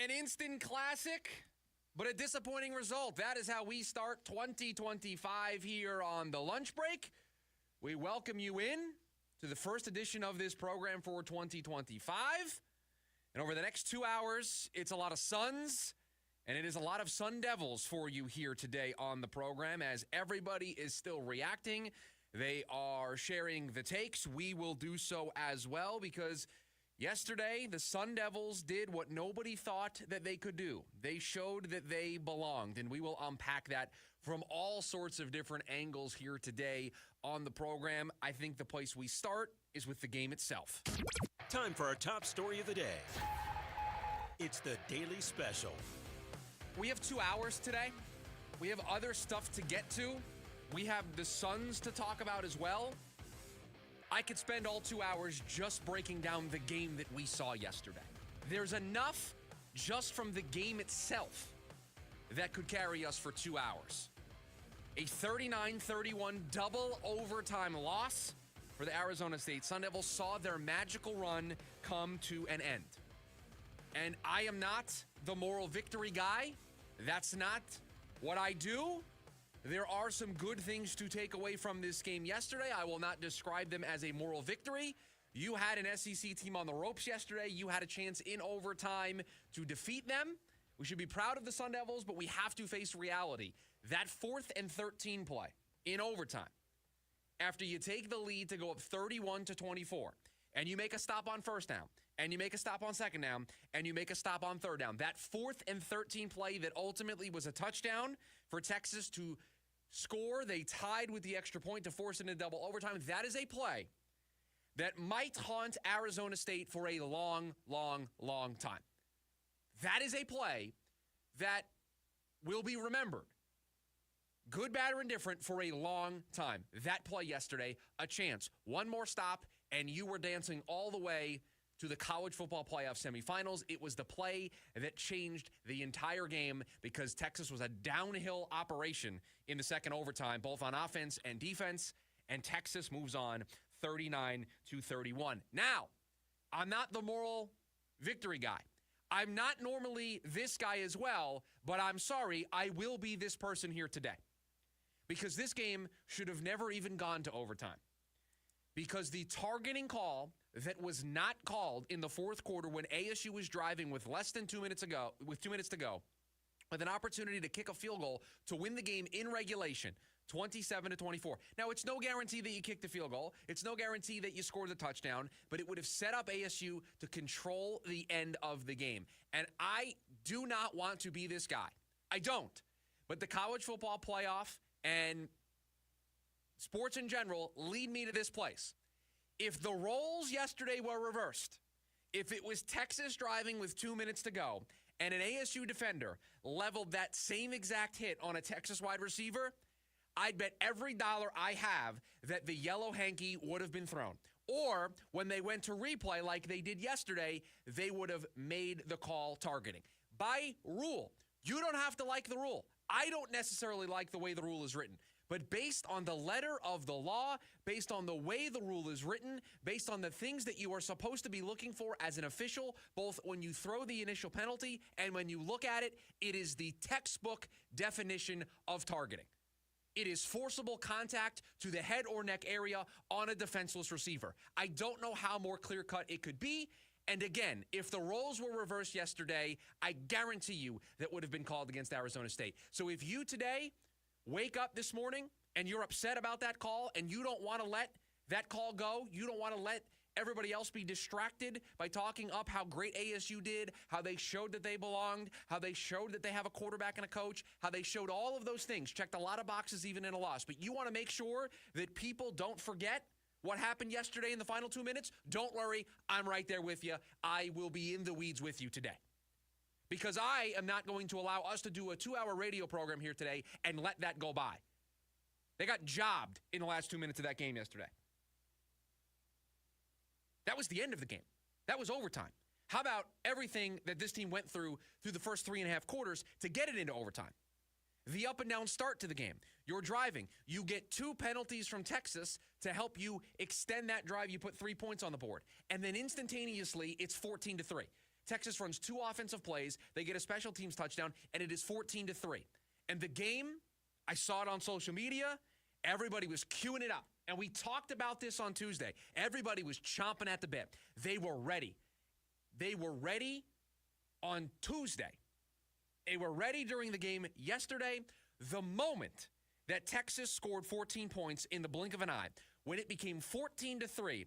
An instant classic, but a disappointing result. That is how we start 2025 here on the lunch break. We welcome you in to the first edition of this program for 2025. And over the next 2 hours, it's a lot of Suns, and it is a lot of Sun Devils for you here today on the program as everybody is still reacting. They are sharing the takes. We will do so as well because yesterday, the Sun Devils did what nobody thought that they could do. They showed that they belonged, and we will unpack that from all sorts of different angles here today on the program. I think the place we start is with the game itself. Time for our top story of the day. It's the Daily Special. We have 2 hours today. We have other stuff to get to. We have the Suns to talk about as well. I could spend all 2 hours just breaking down the game that we saw yesterday. There's enough just from the game itself that could carry us for 2 hours. A 39-31 double overtime loss for the Arizona State Sun Devils saw their magical run come to an end. And I am not the moral victory guy. That's not what I do. There are some good things to take away from this game yesterday. I will not describe them as a moral victory. You had an SEC team on the ropes yesterday. You had a chance in overtime to defeat them. We should be proud of the Sun Devils, but we have to face reality. That 4th and 13 play in overtime, after you take the lead to go up 31-24, and you make a stop on first down, and you make a stop on second down, and you make a stop on third down. That 4th and 13 play that ultimately was a touchdown for Texas to score. They tied with the extra point to force it into double overtime. That is a play that might haunt Arizona State for a long, long, long time. That is a play that will be remembered, good, bad, or indifferent, for a long time. That play yesterday, a chance. One more stop, and you were dancing all the way to the college football playoff semifinals. It was the play that changed the entire game because Texas was a downhill operation in the second overtime, both on offense and defense, and Texas moves on 39-31. Now, I'm not the moral victory guy. I'm not normally this guy as well, but I'm sorry, I will be this person here today. Because this game should have never even gone to overtime. Because the targeting call that was not called in the fourth quarter when ASU was driving with less than 2 minutes to go, with an opportunity to kick a field goal to win the game in regulation, 27-24. Now, it's no guarantee that you kick the field goal. It's no guarantee that you score the touchdown, but it would have set up ASU to control the end of the game. And I do not want to be this guy. I don't. But the college football playoff and sports in general lead me to this place. If the roles yesterday were reversed, if it was Texas driving with 2 minutes to go and an ASU defender leveled that same exact hit on a Texas wide receiver, I'd bet every dollar I have that the yellow hanky would have been thrown. Or when they went to replay like they did yesterday, they would have made the call targeting. By rule, you don't have to like the rule. I don't necessarily like the way the rule is written. But based on the letter of the law, based on the way the rule is written, based on the things that you are supposed to be looking for as an official, both when you throw the initial penalty and when you look at it, it is the textbook definition of targeting. It is forcible contact to the head or neck area on a defenseless receiver. I don't know how more clear-cut it could be. And again, if the roles were reversed yesterday, I guarantee you that would have been called against Arizona State. So if you today wake up this morning and you're upset about that call and you don't want to let that call go, you don't want to let everybody else be distracted by talking up how great ASU did, how they showed that they belonged, how they showed that they have a quarterback and a coach, how they showed all of those things, checked a lot of boxes even in a loss. But you want to make sure that people don't forget what happened yesterday in the final 2 minutes? Don't worry, I'm right there with you. I will be in the weeds with you today. Because I am not going to allow us to do a 2-hour radio program here today and let that go by. They got jobbed in the last 2 minutes of that game yesterday. That was the end of the game. That was overtime. How about everything that this team went through the first 3.5 quarters to get it into overtime? The up and down start to the game. You're driving. You get 2 penalties from Texas to help you extend that drive. You put 3 points on the board. And then instantaneously, it's 14-3. Texas runs 2 offensive plays. They get a special teams touchdown, and it is 14-3. And the game, I saw it on social media. Everybody was queuing it up. And we talked about this on Tuesday. Everybody was chomping at the bit. They were ready. They were ready on Tuesday. They were ready during the game yesterday. The moment that Texas scored 14 points in the blink of an eye, when it became 14-3,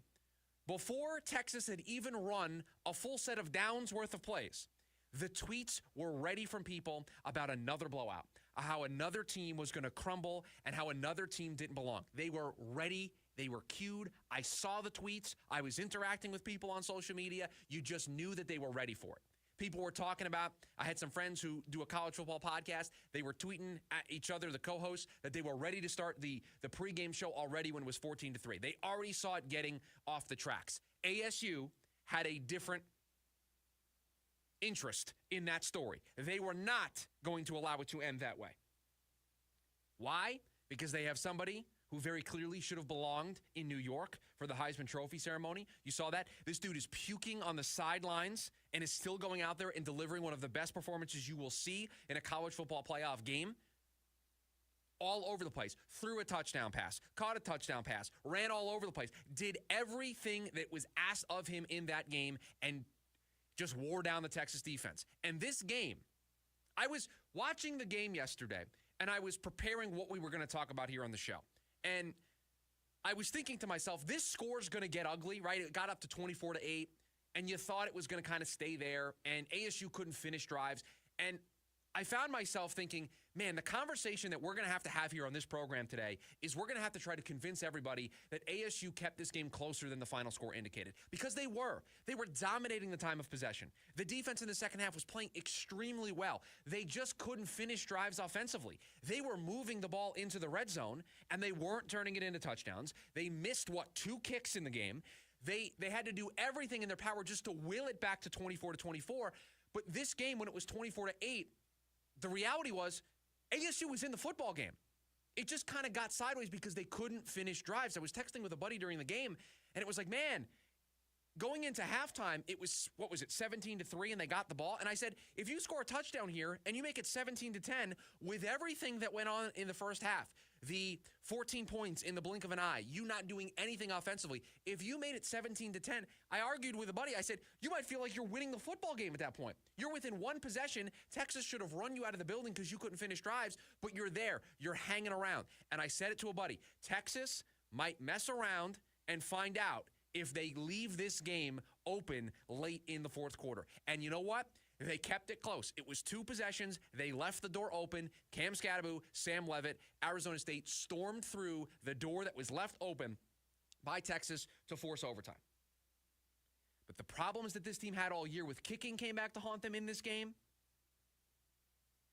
before Texas had even run a full set of downs worth of plays, the tweets were ready from people about another blowout, how another team was going to crumble, and how another team didn't belong. They were ready. They were cued. I saw the tweets. I was interacting with people on social media. You just knew that they were ready for it. People were talking about, I had some friends who do a college football podcast. They were tweeting at each other, the co-hosts, that they were ready to start the pregame show already when it was 14-3. They already saw it getting off the tracks. ASU had a different interest in that story. They were not going to allow it to end that way. Why? Because they have somebody who very clearly should have belonged in New York for the Heisman Trophy ceremony. You saw that? This dude is puking on the sidelines and is still going out there and delivering one of the best performances you will see in a college football playoff game. All over the place. Threw a touchdown pass, caught a touchdown pass, ran all over the place, did everything that was asked of him in that game, and just wore down the Texas defense. And this game, I was watching the game yesterday, and I was preparing what we were going to talk about here on the show. And I was thinking to myself, this score is going to get ugly, right? It got up to 24-8, and you thought it was going to kind of stay there, and ASU couldn't finish drives. And I found myself thinking, man, the conversation that we're going to have here on this program today is we're going to have to try to convince everybody that ASU kept this game closer than the final score indicated. Because they were. They were dominating the time of possession. The defense in the second half was playing extremely well. They just couldn't finish drives offensively. They were moving the ball into the red zone, and they weren't turning it into touchdowns. They missed, 2 kicks in the game. They had to do everything in their power just to will it back to 24-24. But this game, when it was 24-8, the reality was ASU was in the football game. It just kind of got sideways because they couldn't finish drives. I was texting with a buddy during the game, and it was like, man, going into halftime, it was, 17-3, and they got the ball. And I said, if you score a touchdown here and you make it 17-10 with everything that went on in the first half, the 14 points in the blink of an eye, you not doing anything offensively, if you made it 17-10, I argued with a buddy. I said, you might feel like you're winning the football game at that point. You're within one possession. Texas should have run you out of the building because you couldn't finish drives, but you're there. You're hanging around. And I said it to a buddy. Texas might mess around and find out if they leave this game open late in the fourth quarter. And you know what? They kept it close. It was 2 possessions. They left the door open. Cam Scadaboo, Sam Leavitt, Arizona State stormed through the door that was left open by Texas to force overtime. But the problems that this team had all year with kicking came back to haunt them in this game.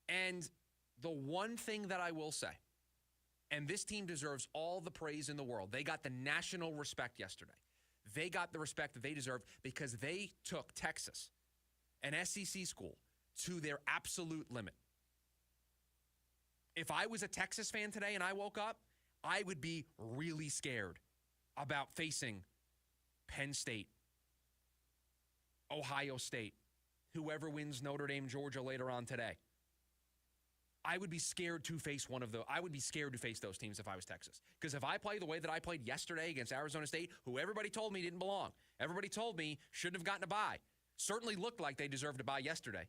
And the one thing that I will say, and this team deserves all the praise in the world, they got the national respect yesterday. They got the respect that they deserve because they took Texas, an SEC school, to their absolute limit. If I was a Texas fan today and I woke up, I would be really scared about facing Penn State, Ohio State, whoever wins Notre Dame, Georgia later on today. I would be scared to face I would be scared to face those teams if I was Texas. Because if I play the way that I played yesterday against Arizona State, who everybody told me didn't belong, everybody told me shouldn't have gotten a bye, certainly looked like they deserved a bye yesterday.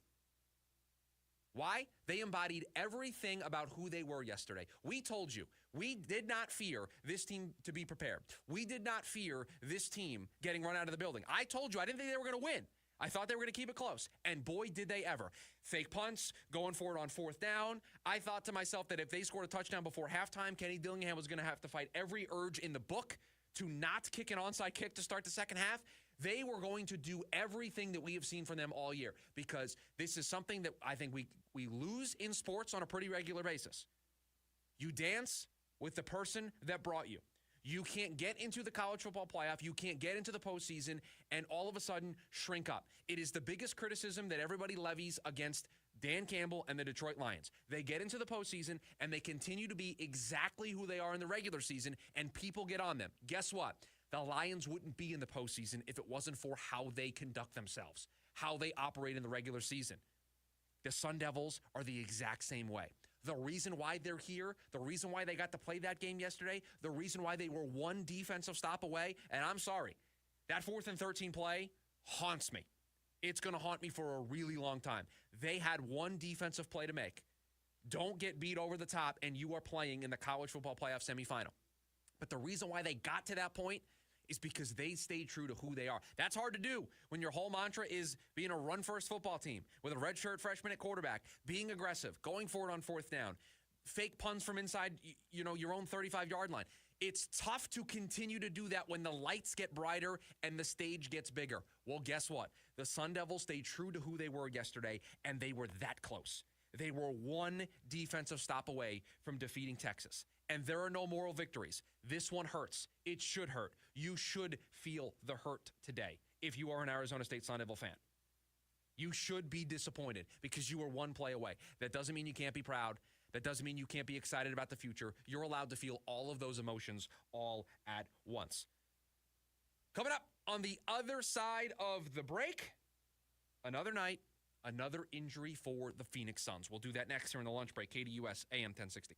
Why? They embodied everything about who they were yesterday. We told you, we did not fear this team to be prepared. We did not fear this team getting run out of the building. I told you, I didn't think they were going to win. I thought they were going to keep it close. And boy, did they ever. Fake punts, going for it on 4th down. I thought to myself that if they scored a touchdown before halftime, Kenny Dillingham was going to have to fight every urge in the book to not kick an onside kick to start the second half. They were going to do everything that we have seen from them all year because this is something that I think we lose in sports on a pretty regular basis. You dance with the person that brought you. You can't get into the college football playoff. You can't get into the postseason and all of a sudden shrink up. It is the biggest criticism that everybody levies against Dan Campbell and the Detroit Lions. They get into the postseason and they continue to be exactly who they are in the regular season, and people get on them. Guess what? The Lions wouldn't be in the postseason if it wasn't for how they conduct themselves, how they operate in the regular season. The Sun Devils are the exact same way. The reason why they're here, the reason why they got to play that game yesterday, the reason why they were one defensive stop away, and I'm sorry, that 4th and 13 play haunts me. It's going to haunt me for a really long time. They had one defensive play to make. Don't get beat over the top, and you are playing in the college football playoff semifinal. But the reason why they got to that point is because they stayed true to who they are. That's hard to do when your whole mantra is being a run-first football team with a redshirt freshman at quarterback, being aggressive, going for it on 4th down, fake punts from inside, your own 35-yard line. It's tough to continue to do that when the lights get brighter and the stage gets bigger. Well, guess what? The Sun Devils stayed true to who they were yesterday, and they were that close. They were one defensive stop away from defeating Texas. And there are no moral victories. This one hurts. It should hurt. You should feel the hurt today if you are an Arizona State Sun Devil fan. You should be disappointed because you were one play away. That doesn't mean you can't be proud. That doesn't mean you can't be excited about the future. You're allowed to feel all of those emotions all at once. Coming up on the other side of the break, another night, another injury for the Phoenix Suns. We'll do that next here in the lunch break. KDUS AM 1060.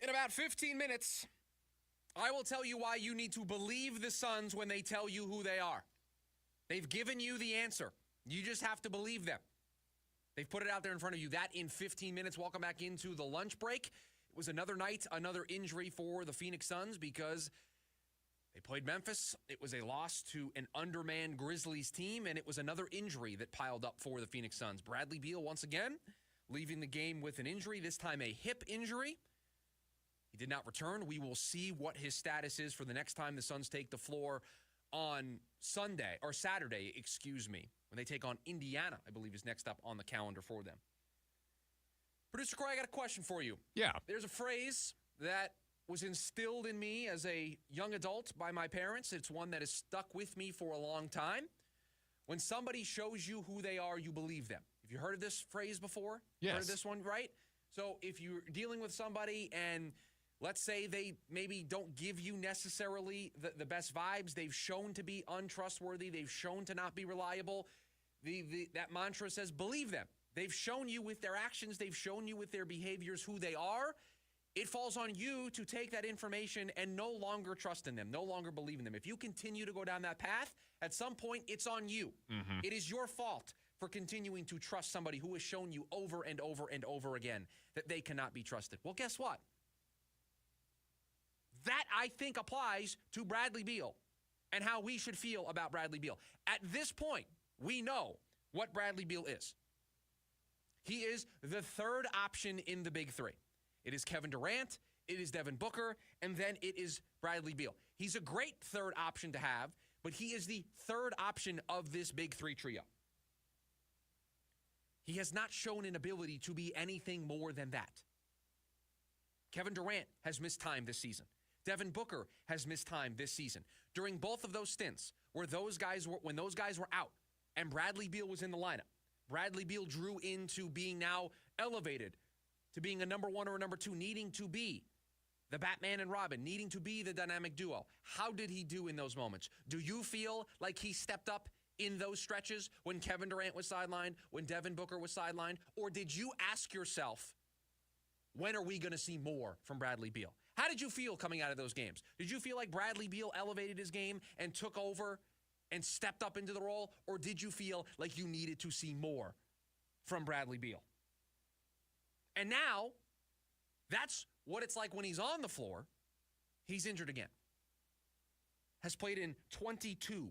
In about 15 minutes, I will tell you why you need to believe the Suns when they tell you who they are. They've given you the answer. You just have to believe them. They've put it out there in front of you. That in 15 minutes. Welcome back into the lunch break. It was another night, another injury for the Phoenix Suns because they played Memphis. It was a loss to an undermanned Grizzlies team, and it was another injury that piled up for the Phoenix Suns. Bradley Beal, once again, leaving the game with an injury, this time a hip injury. He did not return. We will see what his status is for the next time the Suns take the floor on Saturday, when they take on Indiana, I believe is next up on the calendar for them. Producer Corey, I got a question for you. Yeah. There's a phrase that was instilled in me as a young adult by my parents. It's one that has stuck with me for a long time. When somebody shows you who they are, you believe them. Have you heard of this phrase before? Yes. Heard of this one, right? So if you're dealing with somebody and let's say they maybe don't give you necessarily the best vibes, they've shown to be untrustworthy, they've shown to not be reliable, that mantra says believe them. They've shown you with their actions, they've shown you with their behaviors who they are. It falls on you to take that information and no longer trust in them, no longer believe in them. If you continue to go down that path, at some point, it's on you. Mm-hmm. It is your fault for continuing to trust somebody who has shown you over and over and over again that they cannot be trusted. Well, guess what? That, I think, applies to Bradley Beal and how we should feel about Bradley Beal. At this point, we know what Bradley Beal is. He is the third option in the big three. It is Kevin Durant, it is Devin Booker, and then it is Bradley Beal. He's a great third option to have, but he is the third option of this big three trio. He has not shown an ability to be anything more than that. Kevin Durant has missed time this season. Devin Booker has missed time this season. During both of those stints, when those guys were out and Bradley Beal was in the lineup, Bradley Beal drew into being now elevated to being a number one or a number two, needing to be the Batman and Robin, needing to be the dynamic duo. How did he do in those moments? Do you feel like he stepped up in those stretches when Kevin Durant was sidelined, when Devin Booker was sidelined? Or did you ask yourself, when are we going to see more from Bradley Beal? How did you feel coming out of those games? Did you feel like Bradley Beal elevated his game and took over and stepped up into the role? Or did you feel like you needed to see more from Bradley Beal? And now, that's what it's like when he's on the floor. He's injured again. Has played in 22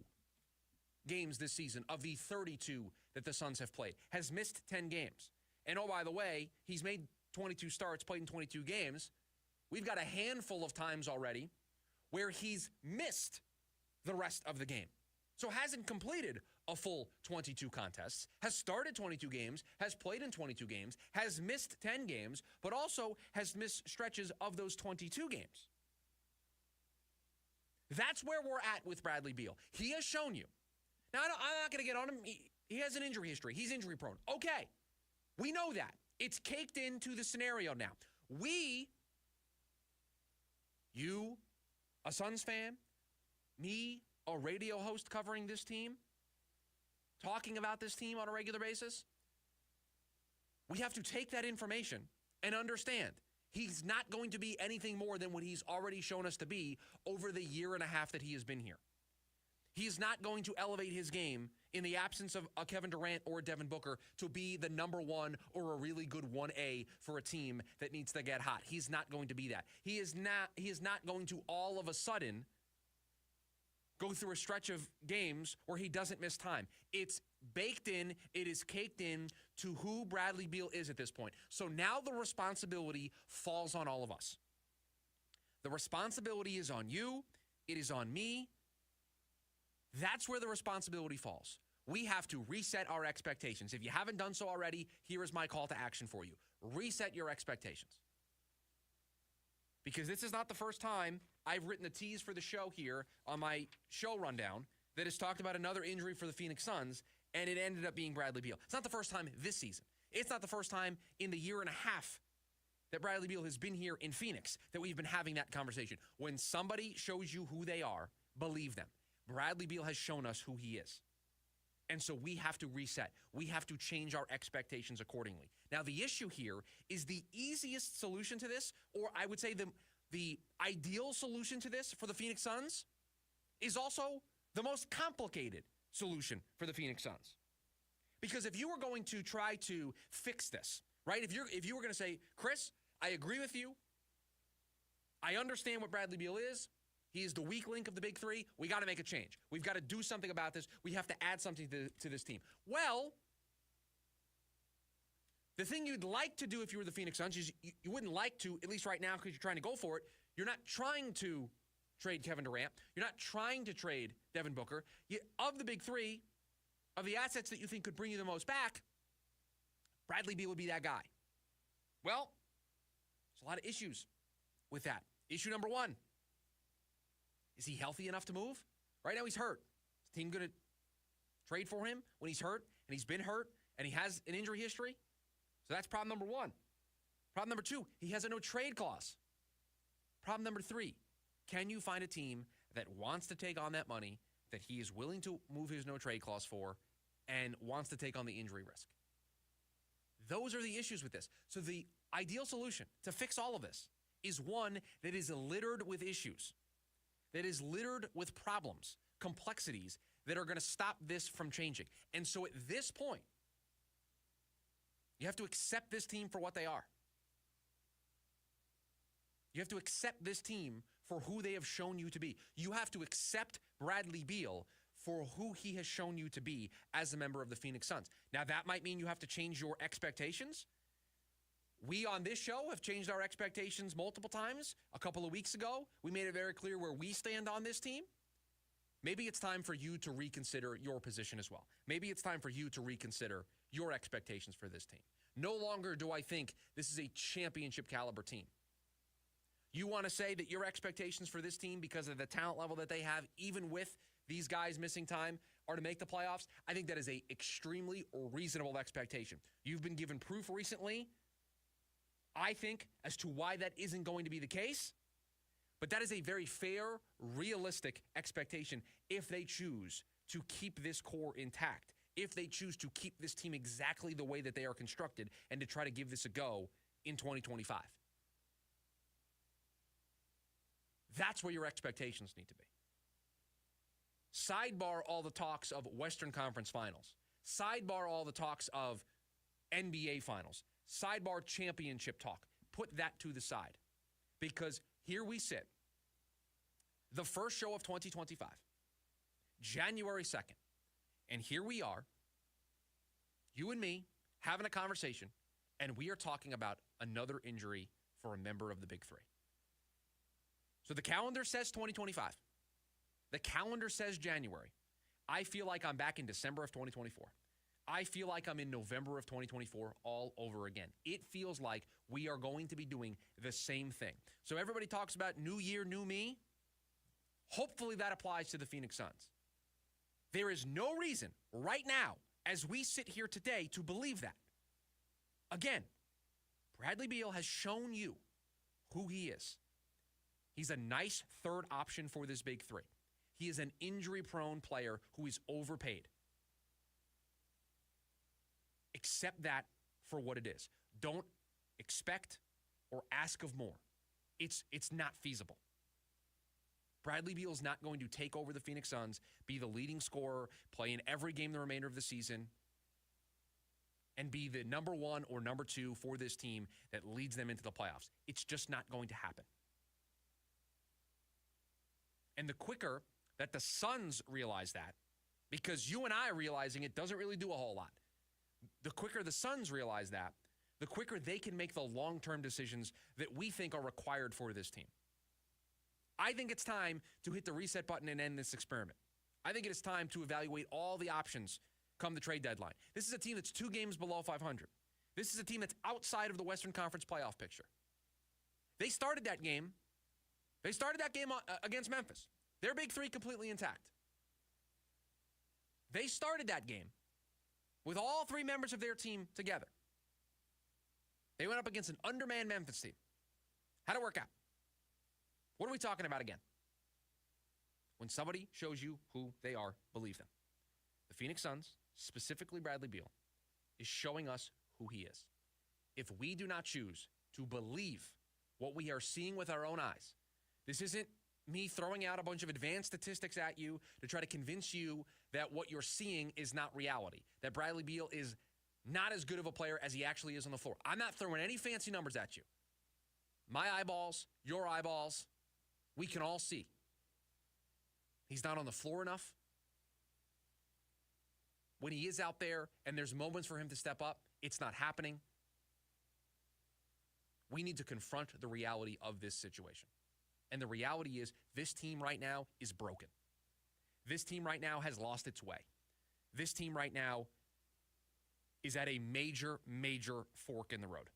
games this season of the 32 that the Suns have played. Has missed 10 games. And oh, by the way, he's made 22 starts, played in 22 games. We've got a handful of times already where he's missed the rest of the game. So hasn't completed a full 22 contests, has started 22 games, has played in 22 games, has missed 10 games, but also has missed stretches of those 22 games. That's where we're at with Bradley Beal. He has shown you. Now, I'm not going to get on him. He has an injury history. He's injury prone. Okay. We know that. It's caked into the scenario now. You, a Suns fan, me, a radio host covering this team, talking about this team on a regular basis, we have to take that information and understand he's not going to be anything more than what he's already shown us to be over the year and a half that he has been here. He is not going to elevate his game in the absence of a Kevin Durant or a Devin Booker to be the number one or a really good 1A for a team that needs to get hot. He's not going to be that. He is not going to all of a sudden go through a stretch of games where he doesn't miss time. It's baked in, it is caked in to who Bradley Beal is at this point. So now the responsibility falls on all of us. The responsibility is on you, it is on me. That's where the responsibility falls. We have to reset our expectations. If you haven't done so already, here is my call to action for you. Reset your expectations. Because this is not the first time I've written a tease for the show here on my show rundown that has talked about another injury for the Phoenix Suns, and it ended up being Bradley Beal. It's not the first time this season. It's not the first time in the year and a half that Bradley Beal has been here in Phoenix that we've been having that conversation. When somebody shows you who they are, believe them. Bradley Beal has shown us who he is. And so we have to reset. We have to change our expectations accordingly. Now, the issue here is the easiest solution to this, or I would say the ideal solution to this for the Phoenix Suns, is also the most complicated solution for the Phoenix Suns. Because if you were going to try to fix this, right? If you were going to say, Chris, I agree with you. I understand what Bradley Beal is. He is the weak link of the big three. We got to make a change. We've got to do something about this. We have to add something to this team. Well, the thing you'd like to do if you were the Phoenix Suns is you wouldn't like to, at least right now because you're trying to go for it, you're not trying to trade Kevin Durant. You're not trying to trade Devin Booker. Of the big three, of the assets that you think could bring you the most back, Bradley Beal would be that guy. Well, there's a lot of issues with that. Issue number one. Is he healthy enough to move? Right now he's hurt. Is the team going to trade for him when he's hurt and he's been hurt and he has an injury history? So that's problem number one. Problem number two, he has a no-trade clause. Problem number three, can you find a team that wants to take on that money that he is willing to move his no-trade clause for and wants to take on the injury risk. Those are the issues with this. So the ideal solution to fix all of this is one that is littered with issues, that is littered with problems, complexities that are going to stop this from changing. And so at this point, you have to accept this team for what they are. You have to accept this team for who they have shown you to be. You have to accept Bradley Beal for who he has shown you to be as a member of the Phoenix Suns. Now, that might mean you have to change your expectations. We on this show have changed our expectations multiple times. A couple of weeks ago, we made it very clear where we stand on this team. Maybe it's time for you to reconsider your position as well. Maybe it's time for you to reconsider your expectations for this team. No longer do I think this is a championship caliber team. You want to say that your expectations for this team, because of the talent level that they have, even with these guys missing time, are to make the playoffs? I think that is a extremely reasonable expectation. You've been given proof recently, I think, as to why that isn't going to be the case. But that is a very fair, realistic expectation if they choose to keep this core intact, if they choose to keep this team exactly the way that they are constructed and to try to give this a go in 2025. That's where your expectations need to be. Sidebar all the talks of Western Conference Finals. Sidebar all the talks of NBA Finals. Sidebar championship talk. Put that to the side. Because here we sit, the first show of 2025, January 2nd, and here we are, you and me, having a conversation, and we are talking about another injury for a member of the Big Three. So the calendar says 2025. The calendar says January. I feel like I'm back in December of 2024. I feel like I'm in November of 2024 all over again. It feels like we are going to be doing the same thing. So everybody talks about new year, new me. Hopefully that applies to the Phoenix Suns. There is no reason right now, as we sit here today, to believe that. Again, Bradley Beal has shown you who he is. He's a nice third option for this Big Three. He is an injury-prone player who is overpaid. Accept that for what it is. Don't expect or ask of more. It's not feasible. Bradley Beal is not going to take over the Phoenix Suns, be the leading scorer, play in every game the remainder of the season, and be the number one or number two for this team that leads them into the playoffs. It's just not going to happen. And the quicker that the Suns realize that, because you and I realizing it doesn't really do a whole lot, the quicker the Suns realize that, the quicker they can make the long-term decisions that we think are required for this team. I think it's time to hit the reset button and end this experiment. I think it is time to evaluate all the options come the trade deadline. This is a team that's 2 games below 500. This is a team that's outside of the Western Conference playoff picture. They started that game against Memphis. Their Big Three completely intact. They started that game with all 3 members of their team together. They went up against an undermanned Memphis team. How'd it work out? What are we talking about again? When somebody shows you who they are, believe them. The Phoenix Suns, specifically Bradley Beal, is showing us who he is. If we do not choose to believe what we are seeing with our own eyes, this isn't me throwing out a bunch of advanced statistics at you to try to convince you that what you're seeing is not reality, that Bradley Beal is not as good of a player as he actually is on the floor. I'm not throwing any fancy numbers at you. My eyeballs, your eyeballs, we can all see. He's not on the floor enough. When he is out there and there's moments for him to step up, it's not happening. We need to confront the reality of this situation. And the reality is this team right now is broken. This team right now has lost its way. This team right now is at a major, major fork in the road.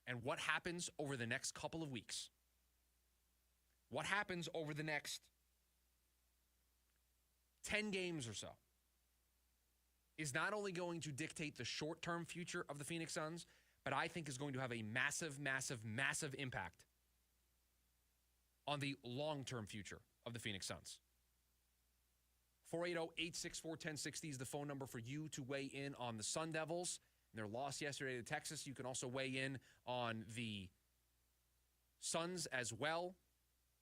And what happens over the next couple of weeks? What happens over the next 10 games or so is not only going to dictate the short-term future of the Phoenix Suns, but I think is going to have a massive, massive, massive impact on the long-term future of the Phoenix Suns. 480-864-1060 is the phone number for you to weigh in on the Sun Devils and their loss yesterday to Texas. You can also weigh in on the Suns as well.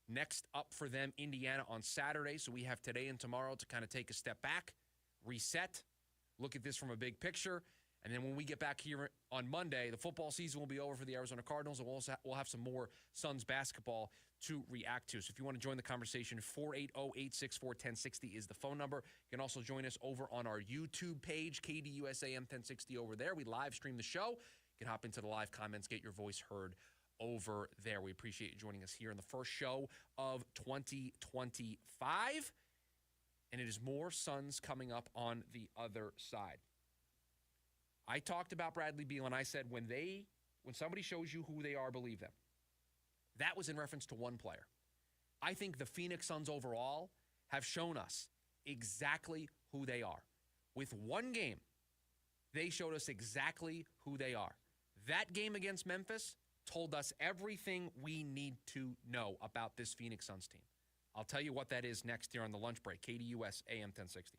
Next up for them, Indiana on Saturday. So we have today and tomorrow to kind of take a step back, reset, look at this from a big picture. And then when we get back here on Monday, the football season will be over for the Arizona Cardinals, and we'll have some more Suns basketball to react to. So if you want to join the conversation, 480-864-1060 is the phone number. You can also join us over on our YouTube page, KDUSAM 1060 over there. We live stream the show. You can hop into the live comments, get your voice heard over there. We appreciate you joining us here in the first show of 2025. And it is more Suns coming up on the other side. I talked about Bradley Beal, and I said when somebody shows you who they are, believe them. That was in reference to one player. I think the Phoenix Suns overall have shown us exactly who they are. With one game, they showed us exactly who they are. That game against Memphis told us everything we need to know about this Phoenix Suns team. I'll tell you what that is next here on the lunch break. KDUS AM 1060.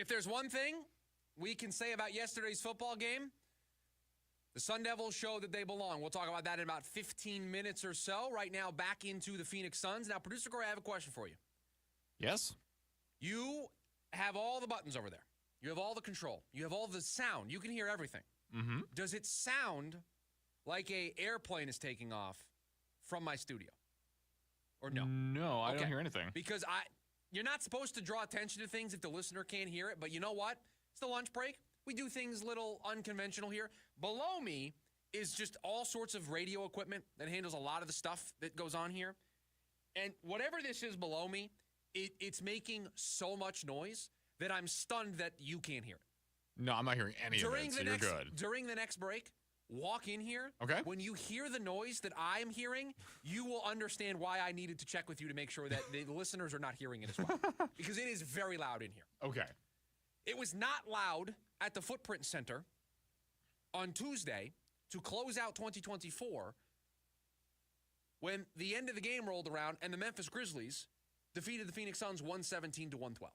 If there's one thing we can say about yesterday's football game, the Sun Devils show that they belong. We'll talk about that in about 15 minutes or so. Right now, back into the Phoenix Suns. Now, Producer Corey, I have a question for you. Yes? You have all the buttons over there. You have all the control. You have all the sound. You can hear everything. Mm-hmm. Does it sound like a airplane is taking off from my studio? Or no? No, I don't hear anything. Because you're not supposed to draw attention to things if the listener can't hear it, but you know what? It's the lunch break. We do things a little unconventional here. Below me is just all sorts of radio equipment that handles a lot of the stuff that goes on here. And whatever this is below me, it's making so much noise that I'm stunned that you can't hear it. No, I'm not hearing any of it, so you're good. During the next break, walk in here. Okay. When you hear the noise that I'm hearing, you will understand why I needed to check with you to make sure that the listeners are not hearing it as well. Because it is very loud in here. Okay. It was not loud at the Footprint Center on Tuesday to close out 2024 when the end of the game rolled around and the Memphis Grizzlies defeated the Phoenix Suns 117 to 112.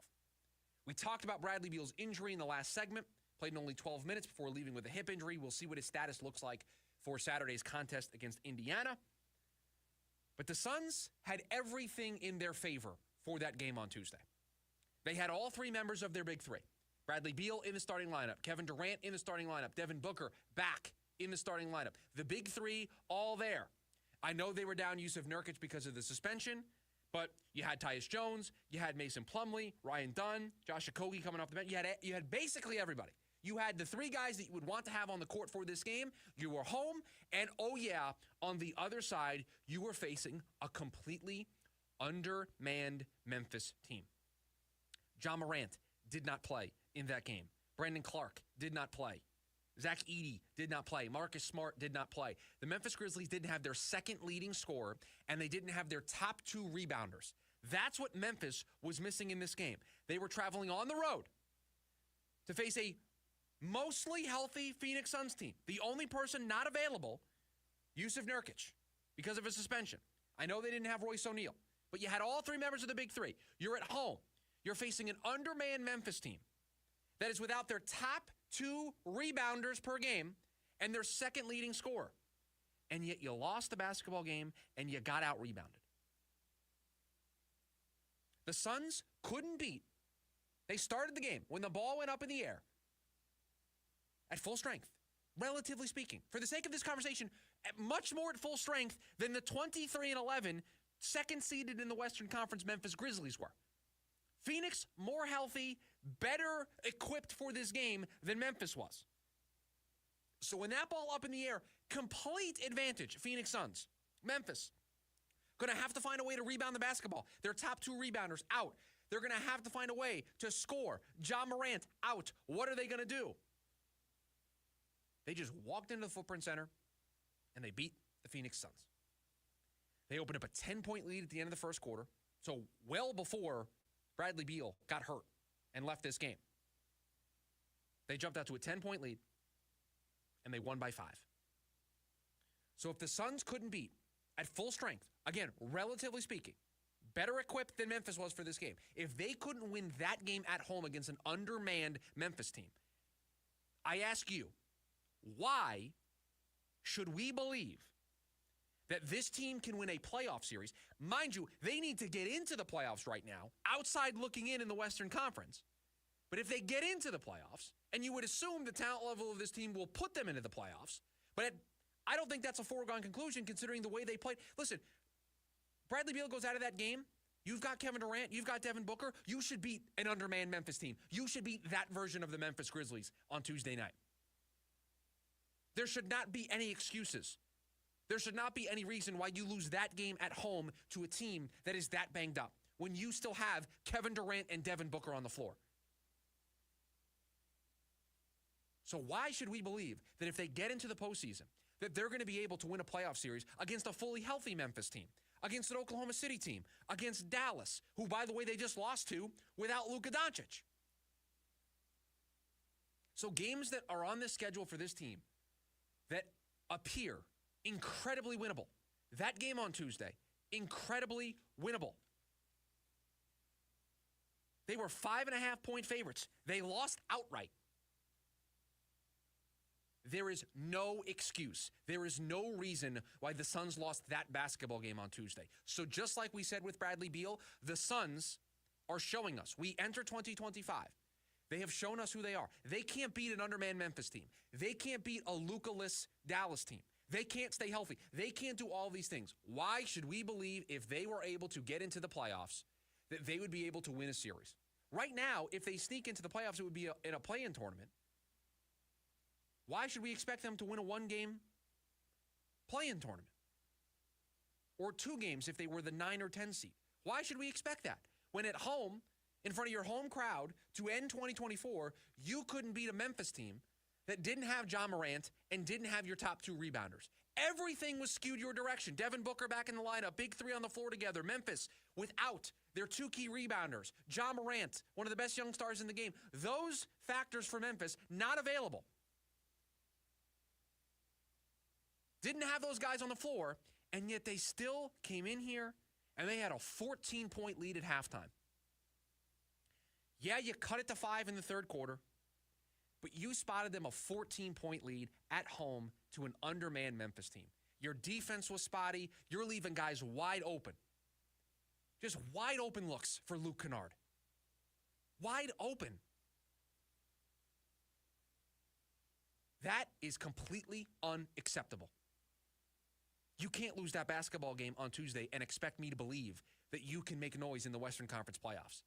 We talked about Bradley Beal's injury in the last segment, played in only 12 minutes before leaving with a hip injury. We'll see what his status looks like for Saturday's contest against Indiana. But the Suns had everything in their favor for that game on Tuesday. They had all three members of their big three. Bradley Beal in the starting lineup, Kevin Durant in the starting lineup, Devin Booker back in the starting lineup. The big three all there. I know they were down Yusuf Nurkic because of the suspension, but you had Tyus Jones, you had Mason Plumlee, Ryan Dunn, Josh Okogie coming off the bench. You had basically everybody. You had the three guys that you would want to have on the court for this game. You were home, and oh yeah, on the other side, you were facing a completely undermanned Memphis team. Ja Morant did not play in that game. Brandon Clark did not play. Zach Edey did not play. Marcus Smart did not play. The Memphis Grizzlies didn't have their second leading scorer, and they didn't have their top two rebounders. That's what Memphis was missing in this game. They were traveling on the road to face a mostly healthy Phoenix Suns team. The only person not available, Yusuf Nurkic, because of a suspension. I know they didn't have Royce O'Neal, but you had all three members of the big three. You're at home. You're facing an undermanned Memphis team that is without their top two rebounders per game and their second leading scorer. And yet you lost the basketball game and you got out rebounded. The Suns couldn't beat. They started the game when the ball went up in the air at full strength, relatively speaking. For the sake of this conversation, much more at full strength than the 23-11 second seeded in the Western Conference Memphis Grizzlies were. Phoenix more healthy, better equipped for this game than Memphis was. So when that ball up in the air, complete advantage, Phoenix Suns. Memphis, going to have to find a way to rebound the basketball. Their top two rebounders out. They're going to have to find a way to score. Ja Morant out. What are they going to do? They just walked into the Footprint Center and they beat the Phoenix Suns. They opened up a 10-point lead at the end of the first quarter, so well before Bradley Beal got hurt and left this game. They jumped out to a 10-point lead, and they won by 5. So if the Suns couldn't beat at full strength, again, relatively speaking, better equipped than Memphis was for this game, if they couldn't win that game at home against an undermanned Memphis team, I ask you, why should we believe that this team can win a playoff series? Mind you, they need to get into the playoffs right now, outside looking in the Western Conference. But if they get into the playoffs, and you would assume the talent level of this team will put them into the playoffs, but I don't think that's a foregone conclusion considering the way they played. Listen, Bradley Beal goes out of that game. You've got Kevin Durant. You've got Devin Booker. You should beat an undermanned Memphis team. You should beat that version of the Memphis Grizzlies on Tuesday night. There should not be any excuses. There should not be any reason why you lose that game at home to a team that is that banged up when you still have Kevin Durant and Devin Booker on the floor. So why should we believe that if they get into the postseason, that they're going to be able to win a playoff series against a fully healthy Memphis team, against an Oklahoma City team, against Dallas, who, by the way, they just lost to without Luka Doncic? So games that are on this schedule for this team that appear incredibly winnable. That game on Tuesday, incredibly winnable. They were 5.5-point favorites. They lost outright. There is no excuse. There is no reason why the Suns lost that basketball game on Tuesday. So just like we said with Bradley Beal, the Suns are showing us. We enter 2025. They have shown us who they are. They can't beat an undermanned Memphis team. They can't beat a Luka-less Dallas team. They can't stay healthy. They can't do all these things. Why should we believe if they were able to get into the playoffs that they would be able to win a series? Right now, if they sneak into the playoffs, it would be in a play-in tournament. Why should we expect them to win a one-game play-in tournament? Or 2 games if they were the 9 or 10 seed? Why should we expect that? When at home, in front of your home crowd, to end 2024, you couldn't beat a Memphis team that didn't have Ja Morant and didn't have your top 2 rebounders. Everything was skewed your direction. Devin Booker back in the lineup, big 3 on the floor together. Memphis without their 2 key rebounders. Ja Morant, one of the best young stars in the game. Those factors for Memphis, not available. Didn't have those guys on the floor, and yet they still came in here and they had a 14-point lead at halftime. Yeah, you cut it to 5 in the third quarter, but you spotted them a 14-point lead at home to an undermanned Memphis team. Your defense was spotty. You're leaving guys wide open. Just wide open looks for Luke Kennard. Wide open. That is completely unacceptable. You can't lose that basketball game on Tuesday and expect me to believe that you can make noise in the Western Conference playoffs.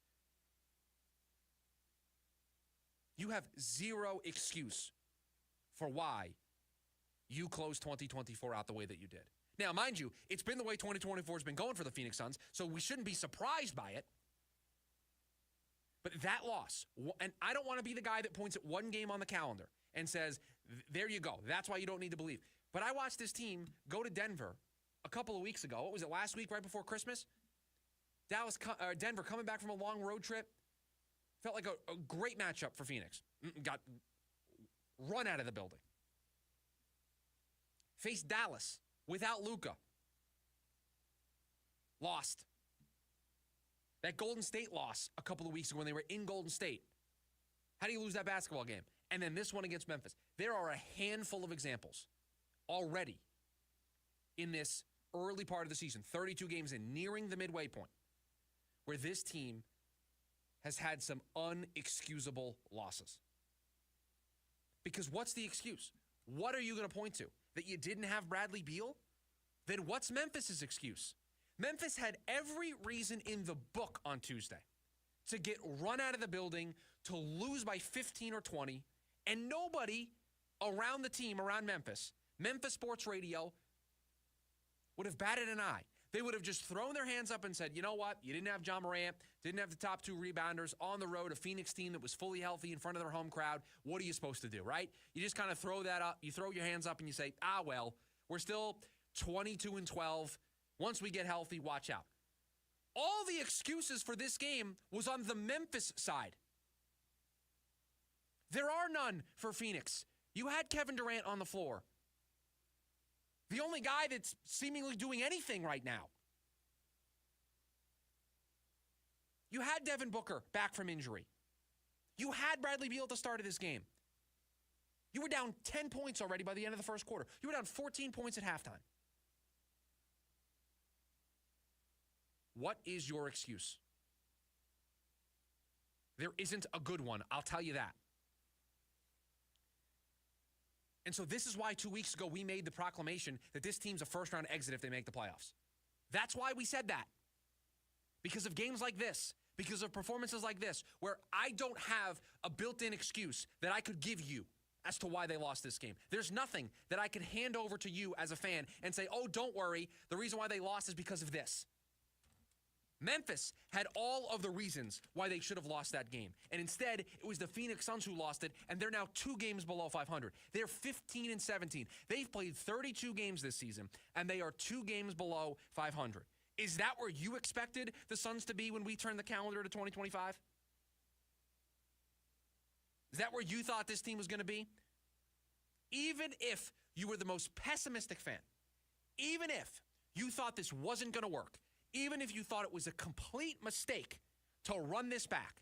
You have zero excuse for why you closed 2024 out the way that you did. Now, mind you, it's been the way 2024 has been going for the Phoenix Suns, so we shouldn't be surprised by it. But that loss, and I don't want to be the guy that points at one game on the calendar and says, there you go, that's why you don't need to believe. But I watched this team go to Denver a couple of weeks ago. What was it, last week, right before Christmas? Denver coming back from a long road trip. Felt like a great matchup for Phoenix. Got run out of the building. Faced Dallas without Luka. Lost. That Golden State loss a couple of weeks ago when they were in Golden State. How do you lose that basketball game? And then this one against Memphis. There are a handful of examples already in this early part of the season, 32 games in, nearing the midway point, where this team has had some unexcusable losses. Because what's the excuse? What are you going to point to? That you didn't have Bradley Beal? Then what's Memphis's excuse? Memphis had every reason in the book on Tuesday to get run out of the building, to lose by 15 or 20, and nobody around the team, around Memphis Sports Radio, would have batted an eye. They would have just thrown their hands up and said, you know what? You didn't have Ja Morant, didn't have the top 2 rebounders on the road, a Phoenix team that was fully healthy in front of their home crowd. What are you supposed to do, right? You just kind of throw that up. You throw your hands up and you say, well, we're still 22-12. Once we get healthy, watch out. All the excuses for this game was on the Memphis side. There are none for Phoenix. You had Kevin Durant on the floor. The only guy that's seemingly doing anything right now. You had Devin Booker back from injury. You had Bradley Beal at the start of this game. You were down 10 points already by the end of the first quarter. You were down 14 points at halftime. What is your excuse? There isn't a good one, I'll tell you that. And so this is why 2 weeks ago we made the proclamation that this team's a first-round exit if they make the playoffs. That's why we said that. Because of games like this, because of performances like this, where I don't have a built-in excuse that I could give you as to why they lost this game. There's nothing that I could hand over to you as a fan and say, oh, don't worry, the reason why they lost is because of this. Memphis had all of the reasons why they should have lost that game. And instead, it was the Phoenix Suns who lost it, and they're now 2 games below 500. They're 15-17. They've played 32 games this season, and they are 2 games below 500. Is that where you expected the Suns to be when we turn the calendar to 2025? Is that where you thought this team was going to be? Even if you were the most pessimistic fan, even if you thought this wasn't going to work, even if you thought it was a complete mistake to run this back,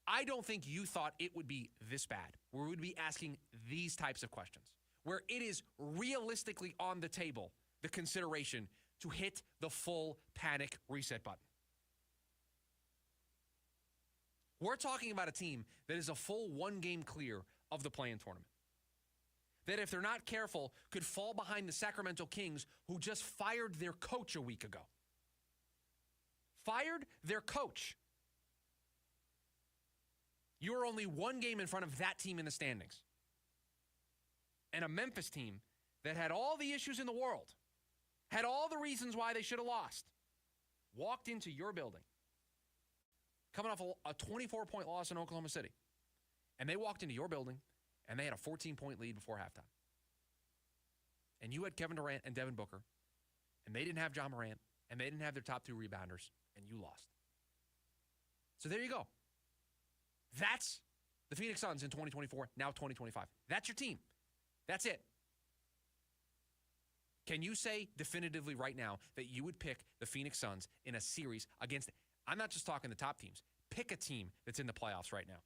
I don't think you thought it would be this bad, where we would be asking these types of questions, where it is realistically on the table, the consideration to hit the full panic reset button. We're talking about a team that is a full one game clear of the play-in tournament. That if they're not careful, could fall behind the Sacramento Kings, who just fired their coach a week ago. Fired their coach. You are only one game in front of that team in the standings. And a Memphis team that had all the issues in the world, had all the reasons why they should have lost, walked into your building, coming off a 24-point loss in Oklahoma City. And they walked into your building, and they had a 14-point lead before halftime. And you had Kevin Durant and Devin Booker, and they didn't have John Morant, and they didn't have their top two rebounders, and you lost. So there you go. That's the Phoenix Suns in 2024, now 2025. That's your team. That's it. Can you say definitively right now that you would pick the Phoenix Suns in a series against, I'm not just talking the top teams, pick a team that's in the playoffs right now.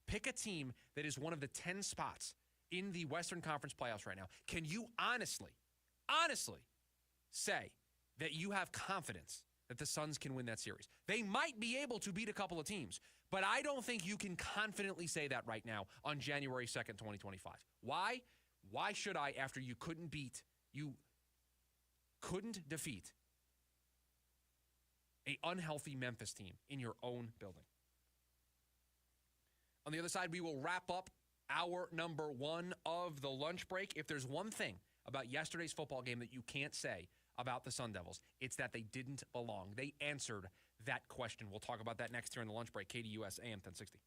Pick a team that is one of the 10 spots in the Western Conference playoffs right now. Can you honestly say that you have confidence that the Suns can win that series? They might be able to beat a couple of teams, but I don't think you can confidently say that right now on January 2nd, 2025. Why? Why should I, after you couldn't defeat an unhealthy Memphis team in your own building? On the other side, we will wrap up hour number one of the lunch break. If there's one thing about yesterday's football game that you can't say about the Sun Devils, it's that they didn't belong. They answered that question. We'll talk about that next here in the lunch break. KDUS AM 1060.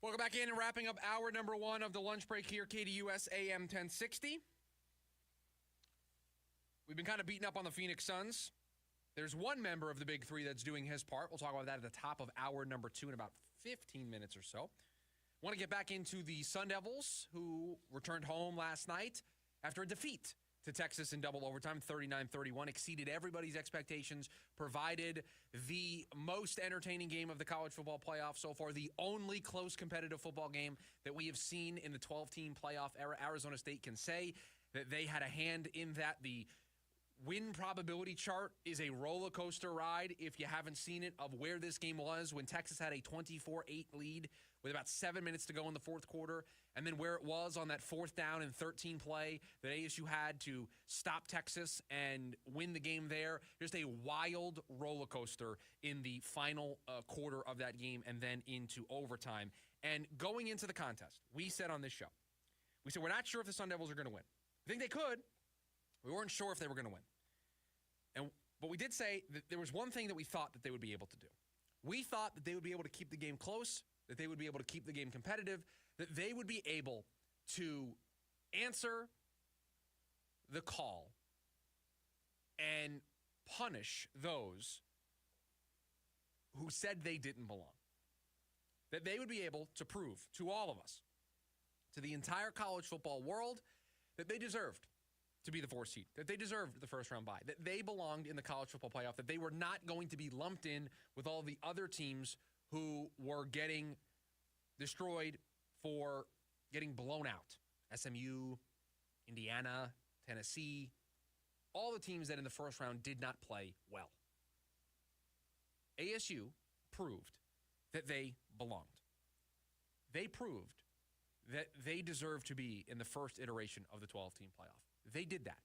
Welcome back in and wrapping up hour number one of the lunch break here, KDUS AM 1060. We've been kind of beating up on the Phoenix Suns. There's one member of the Big Three that's doing his part. We'll talk about that at the top of hour number two in about 15 minutes or so. Want to get back into the Sun Devils, who returned home last night after a defeat to Texas in double overtime, 39-31, exceeded everybody's expectations, provided the most entertaining game of the college football playoff so far, the only close competitive football game that we have seen in the 12-team playoff era. Arizona State can say that they had a hand in that. The win probability chart is a roller coaster ride, if you haven't seen it, of where this game was when Texas had a 24-8 lead with about 7 minutes to go in the fourth quarter, and then where it was on that 4th down and 13 play that ASU had to stop Texas and win the game there. Just a wild roller coaster in the final quarter of that game and then into overtime. And going into the contest, we said on this show, we said we're not sure if the Sun Devils are going to win. I think they could. We weren't sure if they were going to win. But we did say that there was one thing that we thought that they would be able to do. We thought that they would be able to keep the game close, that they would be able to keep the game competitive, that they would be able to answer the call and punish those who said they didn't belong. That they would be able to prove to all of us, to the entire college football world, that they deserved to be the 4th seed, that they deserved the first-round bye, that they belonged in the college football playoff, that they were not going to be lumped in with all the other teams who were getting destroyed for getting blown out. SMU, Indiana, Tennessee, all the teams that in the first round did not play well. ASU proved that they belonged. They proved that they deserved to be in the first iteration of the 12-team playoff. They did that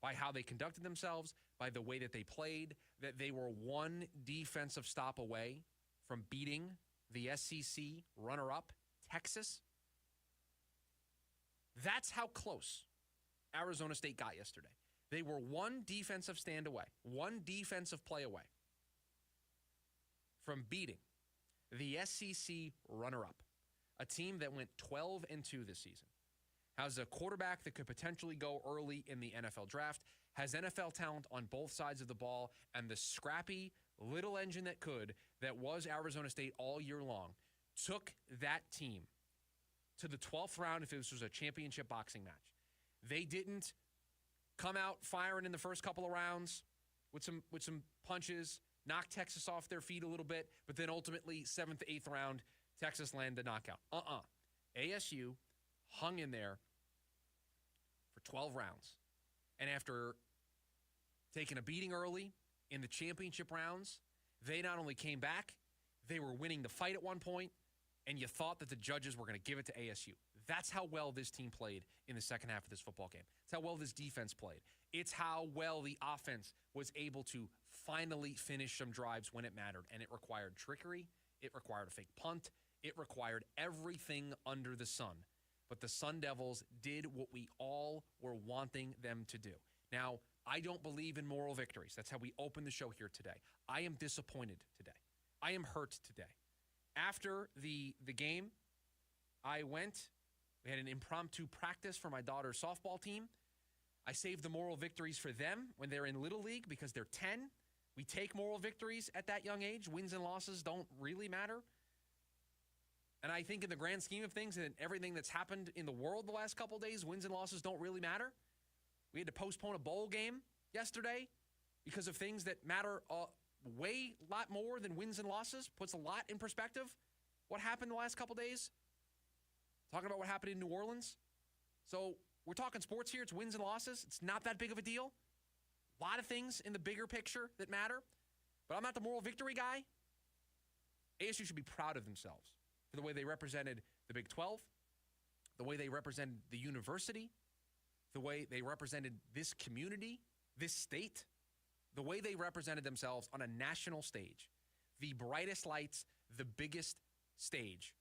by how they conducted themselves, by the way that they played, that they were one defensive stop away from beating the SEC runner-up, Texas. That's how close Arizona State got yesterday. They were one defensive stand away, one defensive play away from beating the SEC runner-up, a team that went 12-2 this season, has a quarterback that could potentially go early in the NFL draft, has NFL talent on both sides of the ball, and the scrappy little engine that was Arizona State all year long, took that team to the 12th round if this was a championship boxing match. They didn't come out firing in the first couple of rounds with some punches, knock Texas off their feet a little bit, but then ultimately 7th, 8th round, Texas landed a knockout. ASU hung in there for 12 rounds. And after taking a beating early in the championship rounds, they not only came back, they were winning the fight at one point, and you thought that the judges were going to give it to ASU. That's how well this team played in the second half of this football game. It's how well this defense played. It's how well the offense was able to finally finish some drives when it mattered. And it required trickery. It required a fake punt. It required everything under the sun. But the Sun Devils did what we all were wanting them to do. Now, I don't believe in moral victories. That's how we open the show here today. I am disappointed today. I am hurt today. After the game, we had an impromptu practice for my daughter's softball team. I saved the moral victories for them when they're in Little League because they're 10. We take moral victories at that young age. Wins and losses don't really matter. And I think in the grand scheme of things and everything that's happened in the world the last couple of days, wins and losses don't really matter. We had to postpone a bowl game yesterday because of things that matter way lot more than wins and losses. Puts a lot in perspective. What happened the last couple of days? Talking about what happened in New Orleans. So we're talking sports here. It's wins and losses. It's not that big of a deal. A lot of things in the bigger picture that matter. But I'm not the moral victory guy. ASU should be proud of themselves for the way they represented the Big 12, the way they represented the university, the way they represented this community, this state, the way they represented themselves on a national stage. The brightest lights, the biggest stage.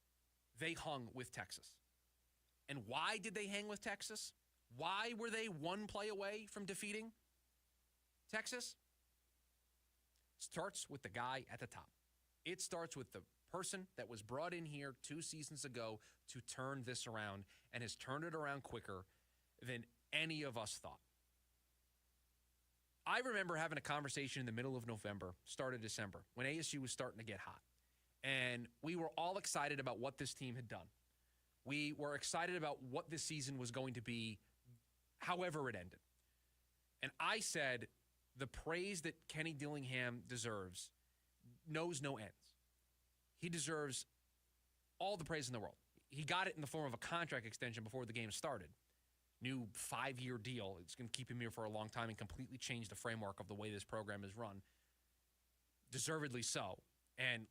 They hung with Texas. And why did they hang with Texas? Why were they one play away from defeating Texas? Starts with the guy at the top. It starts with the person that was brought in here 2 seasons ago to turn this around and has turned it around quicker than any of us thought. I remember having a conversation in the middle of November, start of December, when ASU was starting to get hot. And we were all excited about what this team had done. We were excited about what this season was going to be, however it ended. And I said, the praise that Kenny Dillingham deserves knows no ends. He deserves all the praise in the world. He got it in the form of a contract extension before the game started. new 5-year deal. It's going to keep him here for a long time and completely change the framework of the way this program is run. Deservedly so. And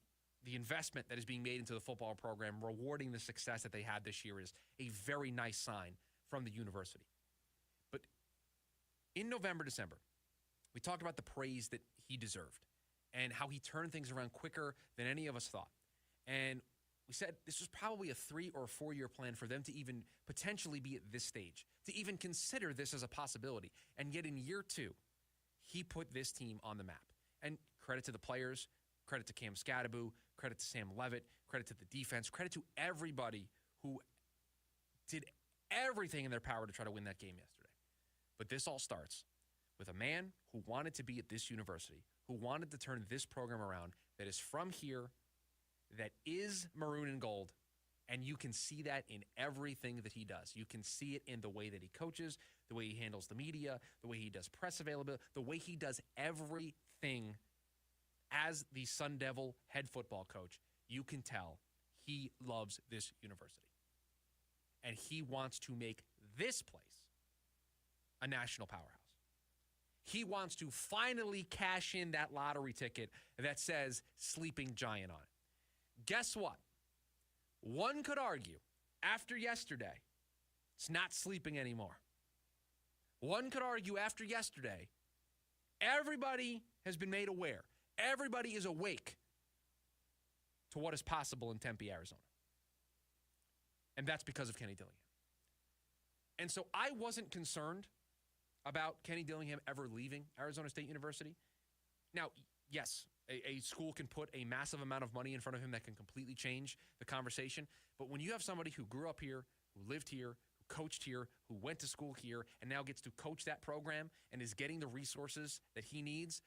the investment that is being made into the football program, rewarding the success that they had this year, is a very nice sign from the university. But in November, December, we talked about the praise that he deserved and how he turned things around quicker than any of us thought. And we said this was probably a 3 or 4 year plan for them to even potentially be at this stage, to even consider this as a possibility. And yet in year 2, he put this team on the map. And credit to the players, credit to Cam Scadaboo, credit to Sam Levitt, credit to the defense, credit to everybody who did everything in their power to try to win that game yesterday. But this all starts with a man who wanted to be at this university, who wanted to turn this program around, that is from here, that is maroon and gold, and you can see that in everything that he does. You can see it in the way that he coaches, the way he handles the media, the way he does press availability, the way he does everything as the Sun Devil head football coach. You can tell he loves this university. And he wants to make this place a national powerhouse. He wants to finally cash in that lottery ticket that says Sleeping Giant on it. Guess what? One could argue after yesterday, it's not sleeping anymore. One could argue after yesterday, everybody has been made aware. Everybody is awake to what is possible in Tempe, Arizona. And that's because of Kenny Dillingham. And so I wasn't concerned about Kenny Dillingham ever leaving Arizona State University. Now, yes, a school can put a massive amount of money in front of him that can completely change the conversation. But when you have somebody who grew up here, who lived here, who coached here, who went to school here, and now gets to coach that program and is getting the resources that he needs,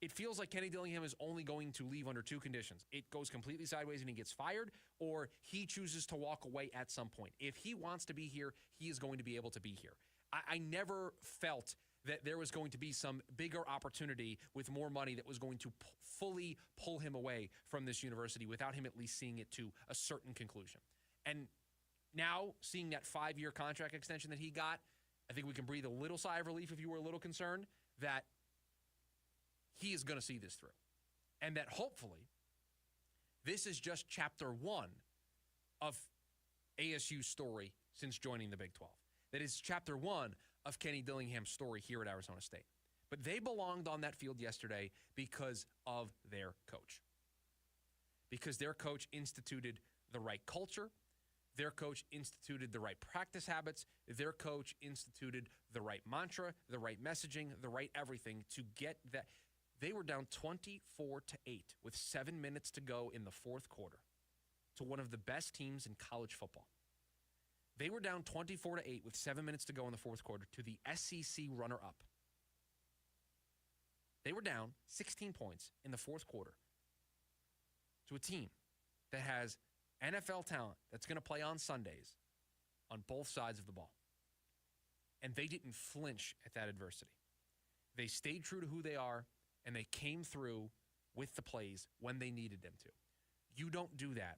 it feels like Kenny Dillingham is only going to leave under 2 conditions. It goes completely sideways and he gets fired, or he chooses to walk away at some point. If he wants to be here, he is going to be able to be here. I never felt that there was going to be some bigger opportunity with more money that was going to fully pull him away from this university without him at least seeing it to a certain conclusion. And now, seeing that 5-year contract extension that he got, I think we can breathe a little sigh of relief if you were a little concerned that he is going to see this through. And that hopefully this is just chapter 1 of ASU's story since joining the Big 12. That is chapter 1 of Kenny Dillingham's story here at Arizona State. But they belonged on that field yesterday because of their coach. Because their coach instituted the right culture. Their coach instituted the right practice habits. Their coach instituted the right mantra, the right messaging, the right everything to get that. They were down 24-8 with 7 minutes to go in the fourth quarter to one of the best teams in college football. They were down 24-8 with 7 minutes to go in the fourth quarter to the SEC runner-up. They were down 16 points in the fourth quarter to a team that has NFL talent that's going to play on Sundays on both sides of the ball. And they didn't flinch at that adversity. They stayed true to who they are, and they came through with the plays when they needed them to. You don't do that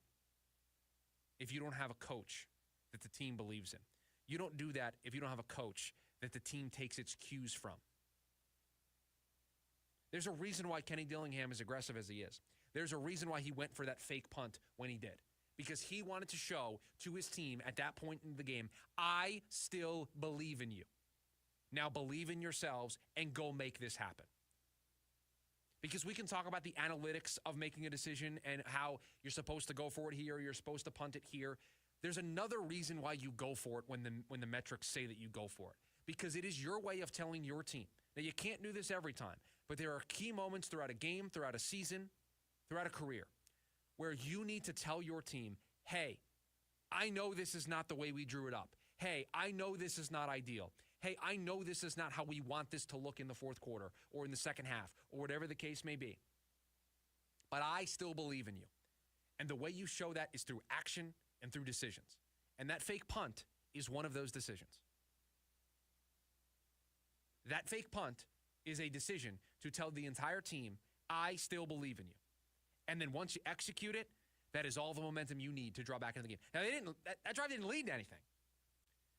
if you don't have a coach that the team believes in. You don't do that if you don't have a coach that the team takes its cues from. There's a reason why Kenny Dillingham is aggressive as he is. There's a reason why he went for that fake punt when he did. Because he wanted to show to his team at that point in the game, I still believe in you. Now believe in yourselves and go make this happen. Because we can talk about the analytics of making a decision and how you're supposed to go for it here, you're supposed to punt it here. There's another reason why you go for it when the metrics say that you go for it. Because it is your way of telling your team. Now, you can't do this every time, but there are key moments throughout a game, throughout a season, throughout a career, where you need to tell your team, hey, I know this is not the way we drew it up. Hey, I know this is not ideal. Hey, I know this is not how we want this to look in the fourth quarter or in the second half or whatever the case may be. But I still believe in you. And the way you show that is through action and through decisions. And that fake punt is one of those decisions. That fake punt is a decision to tell the entire team, I still believe in you. And then once you execute it, that is all the momentum you need to draw back into the game. Now, that drive didn't lead to anything.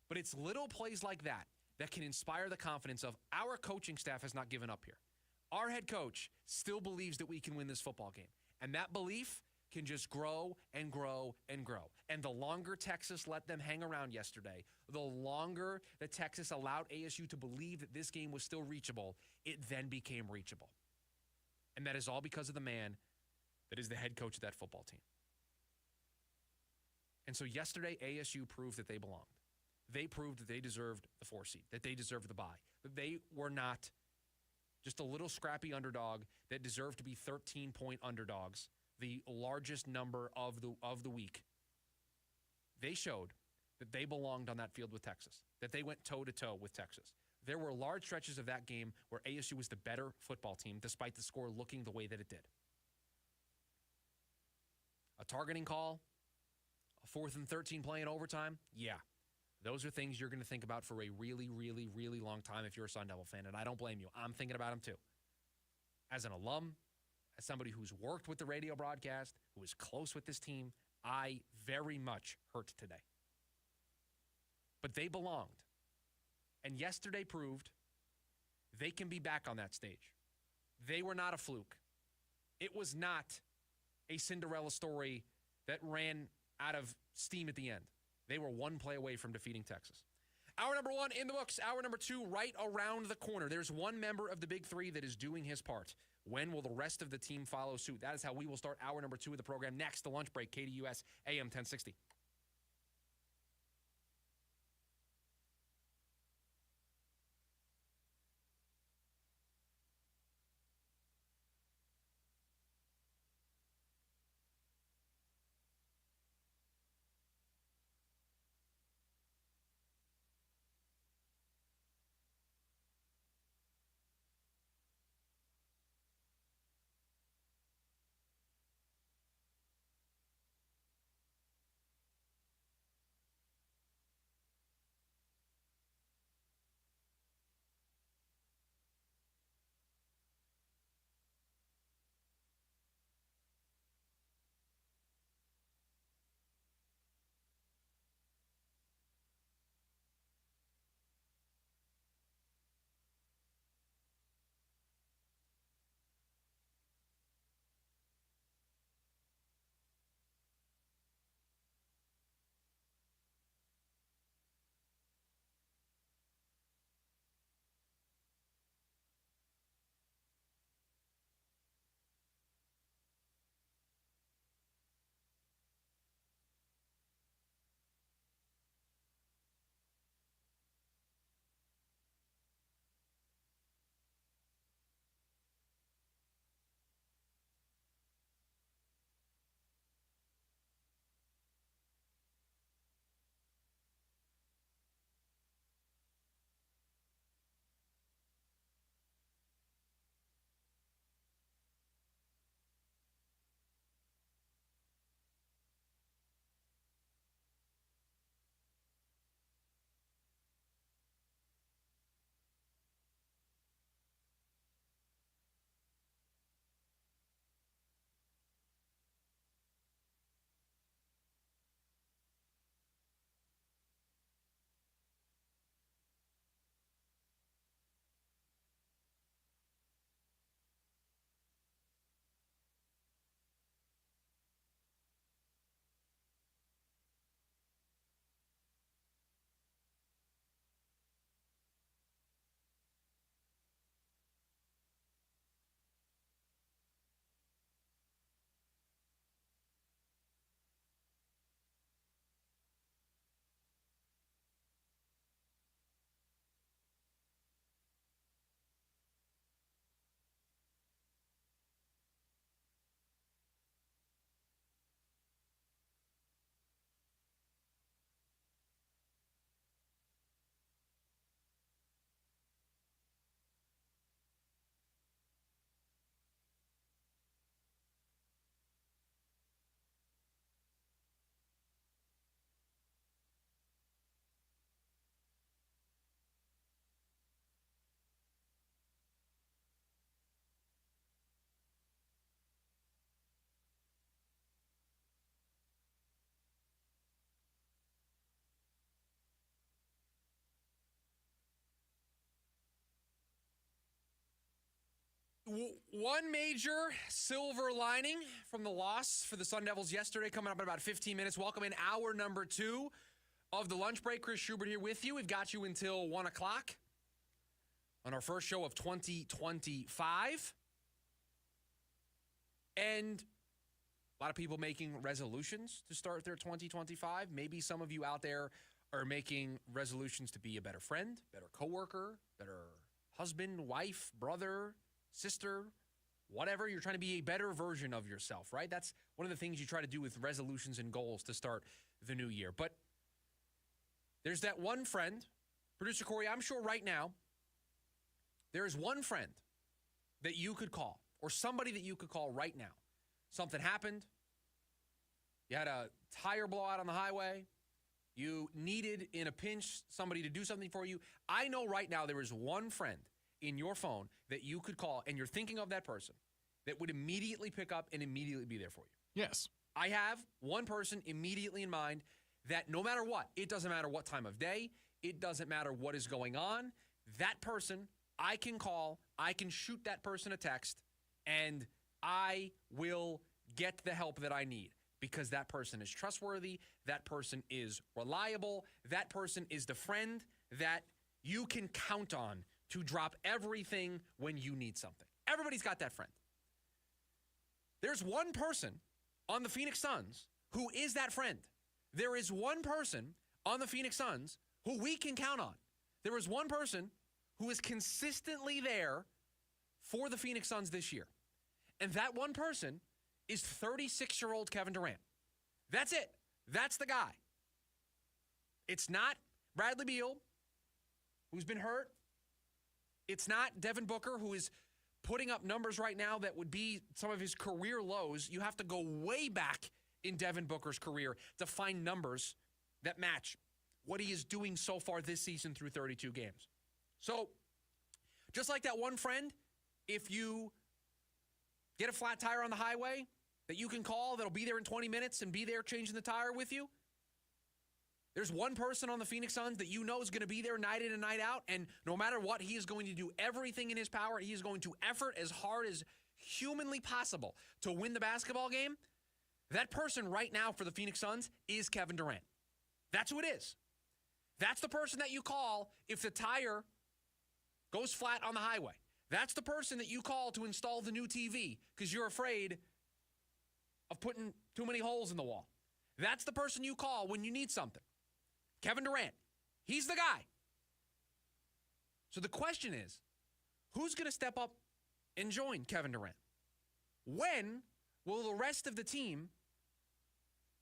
But it's little plays like that that can inspire the confidence of our coaching staff has not given up here. Our head coach still believes that we can win this football game. And that belief can just grow and grow and grow. And the longer Texas let them hang around yesterday, the longer that Texas allowed ASU to believe that this game was still reachable, it then became reachable. And that is all because of the man that is the head coach of that football team. And so yesterday, ASU proved that they belonged. They proved that they deserved the 4 seed, that they deserved the bye, that they were not just a little scrappy underdog that deserved to be 13-point underdogs, the largest number of the week. They showed that they belonged on that field with Texas, that they went toe-to-toe with Texas. There were large stretches of that game where ASU was the better football team, despite the score looking the way that it did. A targeting call, a 4th and 13 play in overtime, yeah. Those are things you're going to think about for a really, really, really long time if you're a Sun Devil fan, and I don't blame you. I'm thinking about them too. As an alum, as somebody who's worked with the radio broadcast, who is close with this team, I very much hurt today. But they belonged. And yesterday proved they can be back on that stage. They were not a fluke. It was not a Cinderella story that ran out of steam at the end. They were one play away from defeating Texas. Hour number 1 in the books. Hour number 2 right around the corner. There's one member of the Big Three that is doing his part. When will the rest of the team follow suit? That is how we will start hour number 2 of the program. Next, the lunch break, KDUS AM 1060. One major silver lining from the loss for the Sun Devils yesterday, coming up in about 15 minutes. Welcome in hour number 2 of the lunch break. Chris Schubert here with you. We've got you until 1 o'clock on our first show of 2025. And a lot of people making resolutions to start their 2025. Maybe some of you out there are making resolutions to be a better friend, better coworker, better husband, wife, brother, sister, whatever. You're trying to be a better version of yourself, right? That's one of the things you try to do with resolutions and goals to start the new year. But there's that one friend, producer Corey, I'm sure right now, there is one friend that you could call or somebody that you could call right now. Something happened. You had a tire blowout on the highway. You needed, in a pinch, somebody to do something for you. I know right now there is one friend in your phone that you could call, and you're thinking of that person that would immediately pick up and immediately be there for you. Yes. I have one person immediately in mind that no matter what, it doesn't matter what time of day, it doesn't matter what is going on, that person I can call, I can shoot that person a text, and I will get the help that I need because that person is trustworthy, that person is reliable, that person is the friend that you can count on to drop everything when you need something. Everybody's got that friend. There's one person on the Phoenix Suns who is that friend. There is one person on the Phoenix Suns who we can count on. There is one person who is consistently there for the Phoenix Suns this year. And that one person is 36-year-old Kevin Durant. That's it. That's the guy. It's not Bradley Beal, who's been hurt. It's not Devin Booker, who is putting up numbers right now that would be some of his career lows. You have to go way back in Devin Booker's career to find numbers that match what he is doing so far this season through 32 games. So, just like that one friend, if you get a flat tire on the highway that you can call that'll be there in 20 minutes and be there changing the tire with you, there's one person on the Phoenix Suns that you know is going to be there night in and night out, and no matter what, he is going to do everything in his power. He is going to effort as hard as humanly possible to win the basketball game. That person right now for the Phoenix Suns is Kevin Durant. That's who it is. That's the person that you call if the tire goes flat on the highway. That's the person that you call to install the new TV because you're afraid of putting too many holes in the wall. That's the person you call when you need something. Kevin Durant. He's the guy. So the question is, who's going to step up and join Kevin Durant? When will the rest of the team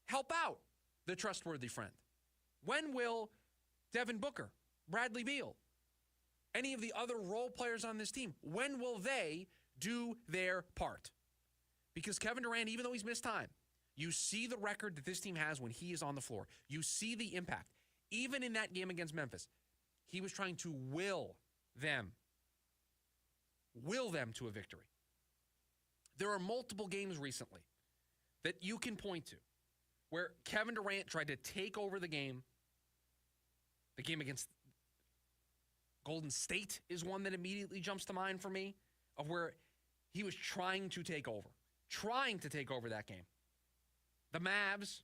help out the trustworthy friend? When will Devin Booker, Bradley Beal, any of the other role players on this team, when will they do their part? Because Kevin Durant, even though he's missed time, you see the record that this team has when he is on the floor. You see the impact. Even in that game against Memphis, he was trying to will them to a victory. There are multiple games recently that you can point to where Kevin Durant tried to take over the game. The game against Golden State is one that immediately jumps to mind for me, of where he was trying to take over that game. The Mavs,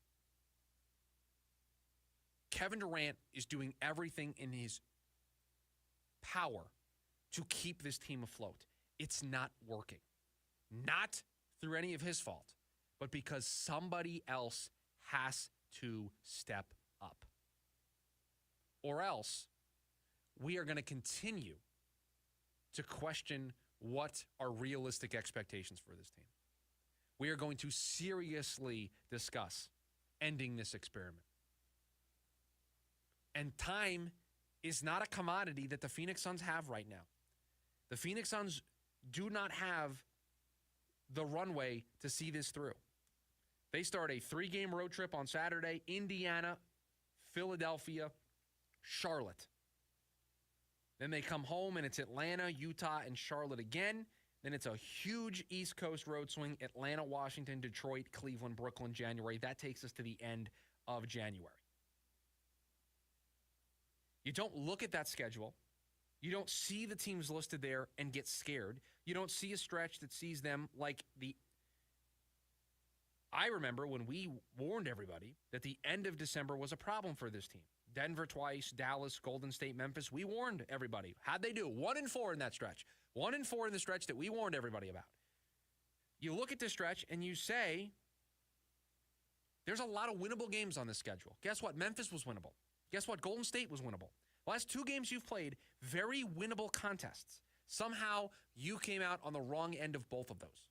Kevin Durant is doing everything in his power to keep this team afloat. It's not working. Not through any of his fault, but because somebody else has to step up. Or else we are going to continue to question what are realistic expectations for this team. We are going to seriously discuss ending this experiment. And time is not a commodity that the Phoenix Suns have right now. The Phoenix Suns do not have the runway to see this through. They start a 3-game road trip on Saturday: Indiana, Philadelphia, Charlotte. Then they come home and it's Atlanta, Utah, and Charlotte again. Then it's a huge East Coast road swing: Atlanta, Washington, Detroit, Cleveland, Brooklyn, January. That takes us to the end of January. You don't look at that schedule You don't see the teams listed there and get scared. You don't see a stretch that sees them like the... I remember when we warned everybody that the end of December was a problem for this team. Denver twice, Dallas, Golden State, Memphis. We warned everybody. How'd they do? 1-4 in that stretch. 1-4 in the stretch that we warned everybody about. You look at this stretch and you say, there's a lot of winnable games on this schedule. Guess what? Memphis was winnable. Guess what? Golden State was winnable. Last 2 games you've played, very winnable contests. Somehow you came out on the wrong end of both of those.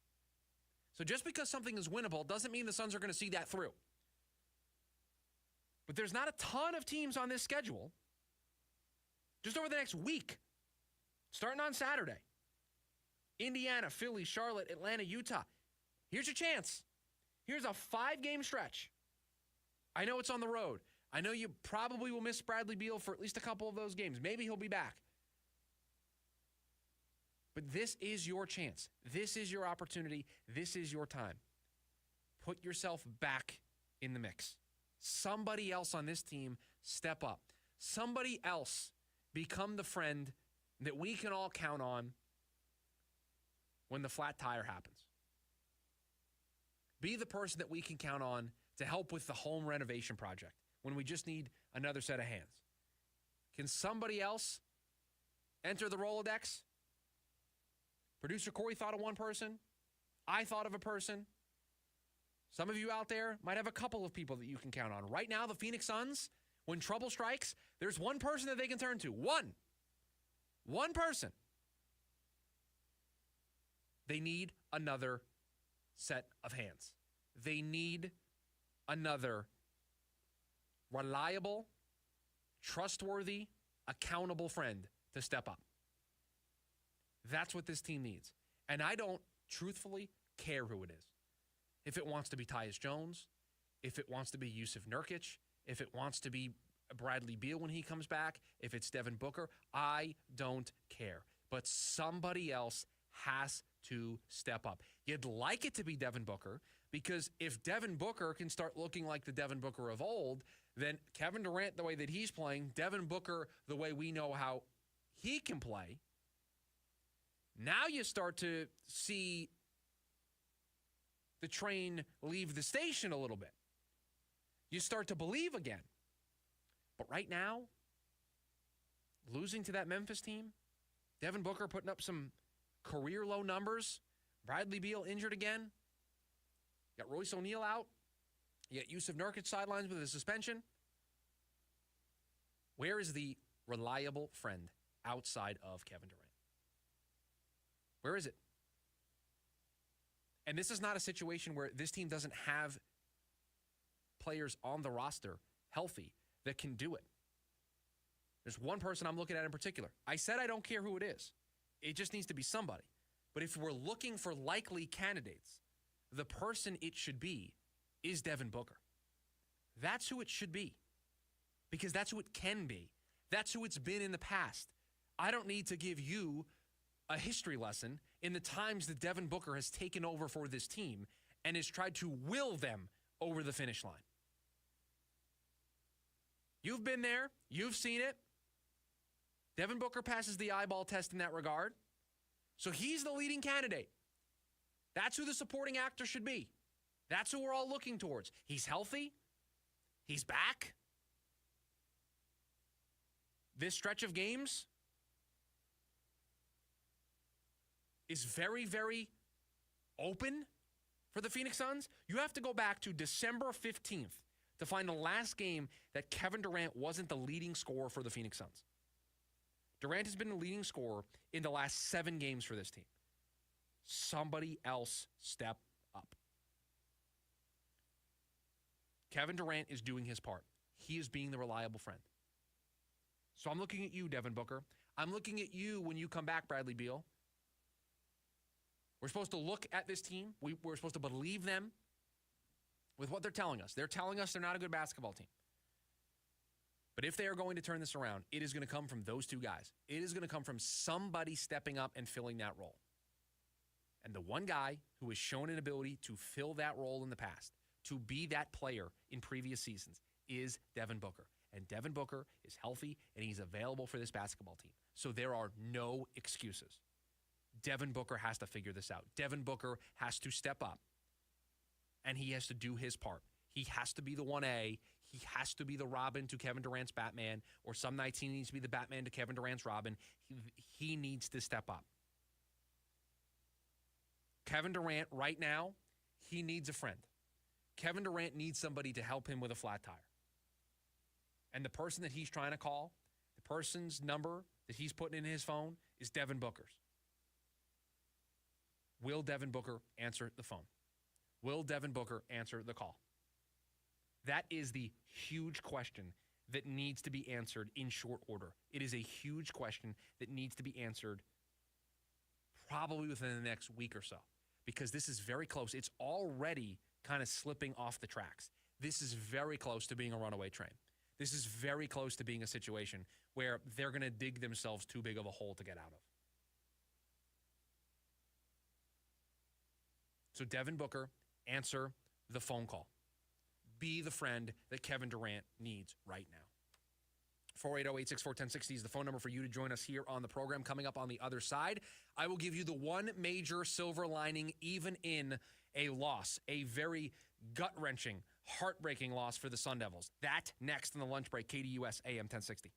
So just because something is winnable doesn't mean the Suns are going to see that through. But there's not a ton of teams on this schedule just over the next week, starting on Saturday. Indiana, Philly, Charlotte, Atlanta, Utah. Here's your chance. Here's a 5-game stretch. I know it's on the road. I know you probably will miss Bradley Beal for at least a couple of those games. Maybe he'll be back. But this is your chance. This is your opportunity. This is your time. Put yourself back in the mix. Somebody else on this team step up. Somebody else become the friend that we can all count on when the flat tire happens. Be the person that we can count on to help with the home renovation project when we just need another set of hands. Can somebody else enter the Rolodex? Producer Corey thought of one person. I thought of a person. Some of you out there might have a couple of people that you can count on. Right now, the Phoenix Suns, when trouble strikes, there's one person that they can turn to. One. One person. They need another set of hands. They need another reliable, trustworthy, accountable friend to step up. That's what this team needs. And I don't truthfully care who it is. If it wants to be Tyus Jones, if it wants to be Yusuf Nurkic, if it wants to be Bradley Beal when he comes back, if it's Devin Booker, I don't care. But somebody else has to step up. You'd like it to be Devin Booker, because if Devin Booker can start looking like the Devin Booker of old, then Kevin Durant, the way that he's playing, Devin Booker, the way we know how he can play, now you start to see the train leave the station a little bit. You start to believe again. But right now, losing to that Memphis team, Devin Booker putting up some career low numbers, Bradley Beal injured again, you got Royce O'Neal out, you got Yusuf Nurkic sidelines with a suspension. Where is the reliable friend outside of Kevin Durant? Where is it? And this is not a situation where this team doesn't have players on the roster healthy that can do it. There's one person I'm looking at in particular. I said I don't care who it is. It just needs to be somebody. But if we're looking for likely candidates, the person it should be is Devin Booker. That's who it should be. Because that's who it can be. That's who it's been in the past. I don't need to give you a history lesson in the times that Devin Booker has taken over for this team and has tried to will them over the finish line. You've been there. You've seen it. Devin Booker passes the eyeball test in that regard. So he's the leading candidate. That's who the supporting actor should be. That's who we're all looking towards. He's healthy. He's back. This stretch of games is very, very open for the Phoenix Suns. You have to go back to December 15th to find the last game that Kevin Durant wasn't the leading scorer for the Phoenix Suns. Durant has been the leading scorer in the last 7 games for this team. Somebody else step up. Kevin Durant is doing his part. He is being the reliable friend. So I'm looking at you, Devin Booker. I'm looking at you when you come back, Bradley Beal. We're supposed to look at this team. We're supposed to believe them with what they're telling us. They're telling us they're not a good basketball team. But if they are going to turn this around, it is going to come from those two guys. It is going to come from somebody stepping up and filling that role. And the one guy who has shown an ability to fill that role in the past, to be that player in previous seasons, is Devin Booker. and Devin Booker is healthy and he's available for this basketball team. So there are no excuses. Devin Booker has to figure this out. Devin Booker has to step up, and he has to do his part. He has to be the 1A. He has to be the Robin to Kevin Durant's Batman, or some nights he needs to be the Batman to Kevin Durant's Robin. He needs to step up. Kevin Durant, right now, he needs a friend. Kevin Durant needs somebody to help him with a flat tire. And the person that he's trying to call, the person's number that he's putting in his phone is Devin Booker's. Will Devin Booker answer the phone? Will Devin Booker answer the call? That is the huge question that needs to be answered in short order. It is a huge question that needs to be answered probably within the next week or so, because this is very close. It's already kind of slipping off the tracks. This is very close to being a runaway train. This is very close to being a situation where they're going to dig themselves too big of a hole to get out of. So Devin Booker, answer the phone call. Be the friend that Kevin Durant needs right now. 480-864-1060 is the phone number for you to join us here on the program. Coming up on the other side, I will give you the one major silver lining, even in a loss, a very gut-wrenching, heartbreaking loss for the Sun Devils. That next in the lunch break, KDUS AM 1060.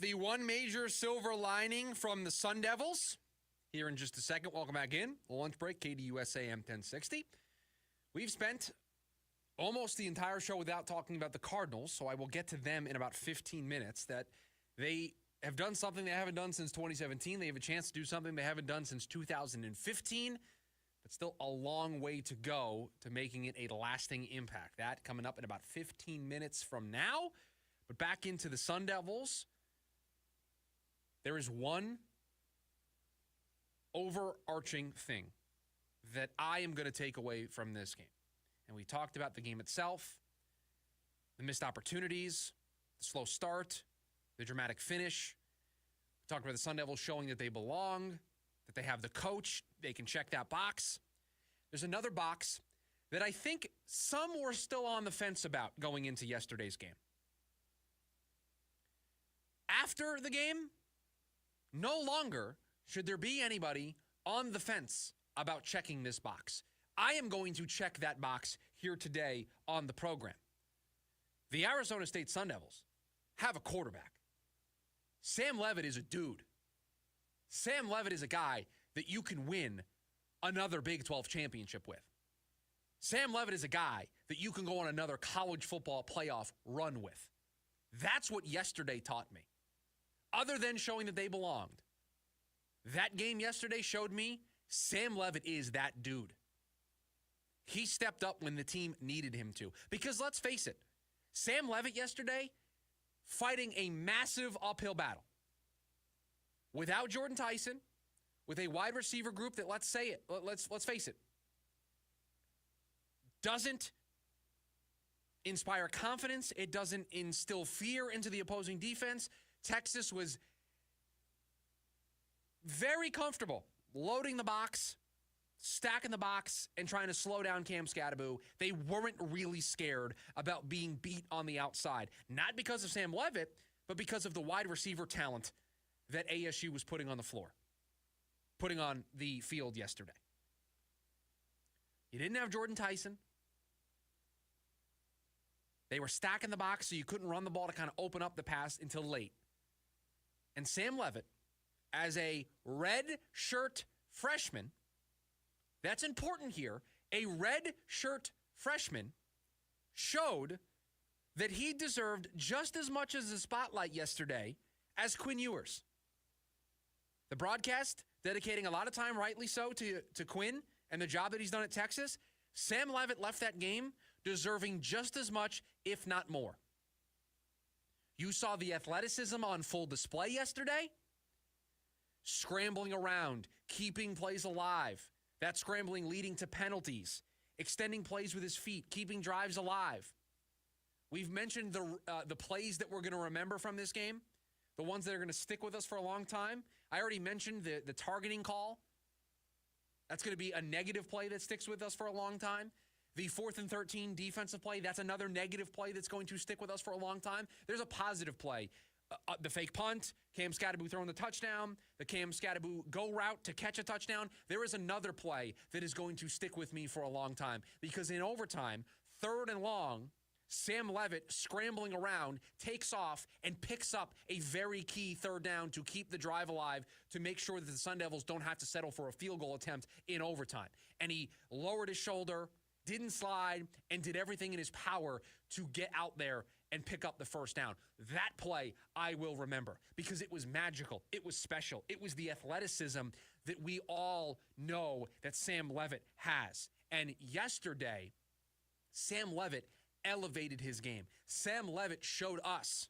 The one major silver lining from the Sun Devils. Here in just a second. Welcome back in. Lunch break, KDUS AM 1060. We've spent almost the entire show without talking about the Cardinals, so I will get to them in about 15 minutes. That they have done something they haven't done since 2017. They have a chance to do something they haven't done since 2015, but still a long way to go to making it a lasting impact. That coming up in about 15 minutes from now. But back into the Sun Devils, there is one overarching thing that I am going to take away from this game. And we talked about the game itself, the missed opportunities, the slow start, the dramatic finish. We talked about the Sun Devils showing that they belong, that they have the coach, they can check that box. There's another box that I think some were still on the fence about going into yesterday's game. After the game, no longer should there be anybody on the fence about checking this box. I am going to check that box here today on the program. The Arizona State Sun Devils have a quarterback. Sam Leavitt is a dude. Sam Leavitt is a guy that you can win another Big 12 championship with. Sam Leavitt is a guy that you can go on another college football playoff run with. That's what yesterday taught me. Other than showing that they belonged, that game yesterday showed me Sam Leavitt is that dude. He stepped up when the team needed him to. Because let's face it, Sam Leavitt yesterday fighting a massive uphill battle. Without Jordan Tyson, with a wide receiver group that, let's face it, doesn't inspire confidence. It doesn't instill fear into the opposing defense. Texas was very comfortable loading the box, stacking the box, and trying to slow down Cam Scatterbo. They weren't really scared about being beat on the outside. Not because of Sam Leavitt, but because of the wide receiver talent that ASU was putting on the floor, putting on the field yesterday. You didn't have Jordan Tyson. They were stacking the box so you couldn't run the ball to kind of open up the pass until late. And Sam Leavitt, as a red shirt freshman, that's important here, a red shirt freshman showed that he deserved just as much as the spotlight yesterday as Quinn Ewers. The broadcast dedicating a lot of time, rightly so, to Quinn and the job that he's done at Texas. Sam Leavitt left that game deserving just as much, if not more. You saw the athleticism on full display yesterday. Scrambling around, keeping plays alive. That scrambling leading to penalties. Extending plays with his feet, keeping drives alive. We've mentioned the plays that we're going to remember from this game, the ones that are going to stick with us for a long time. I already mentioned the targeting call. That's going to be a negative play that sticks with us for a long time. The 4th and 13 defensive play, that's another negative play that's going to stick with us for a long time. There's a positive play. The fake punt, Cam Scatterbo throwing the touchdown, the Cam Scatterbo go route to catch a touchdown. There is another play that is going to stick with me for a long time because in overtime, 3rd and long, Sam Leavitt scrambling around, takes off and picks up a very key 3rd down to keep the drive alive to make sure that the Sun Devils don't have to settle for a field goal attempt in overtime. And he lowered his shoulder, didn't slide, and did everything in his power to get out there and pick up the 1st down. That play I will remember because it was magical. It was special. It was the athleticism that we all know that Sam Leavitt has. And yesterday, Sam Leavitt elevated his game. Sam Leavitt showed us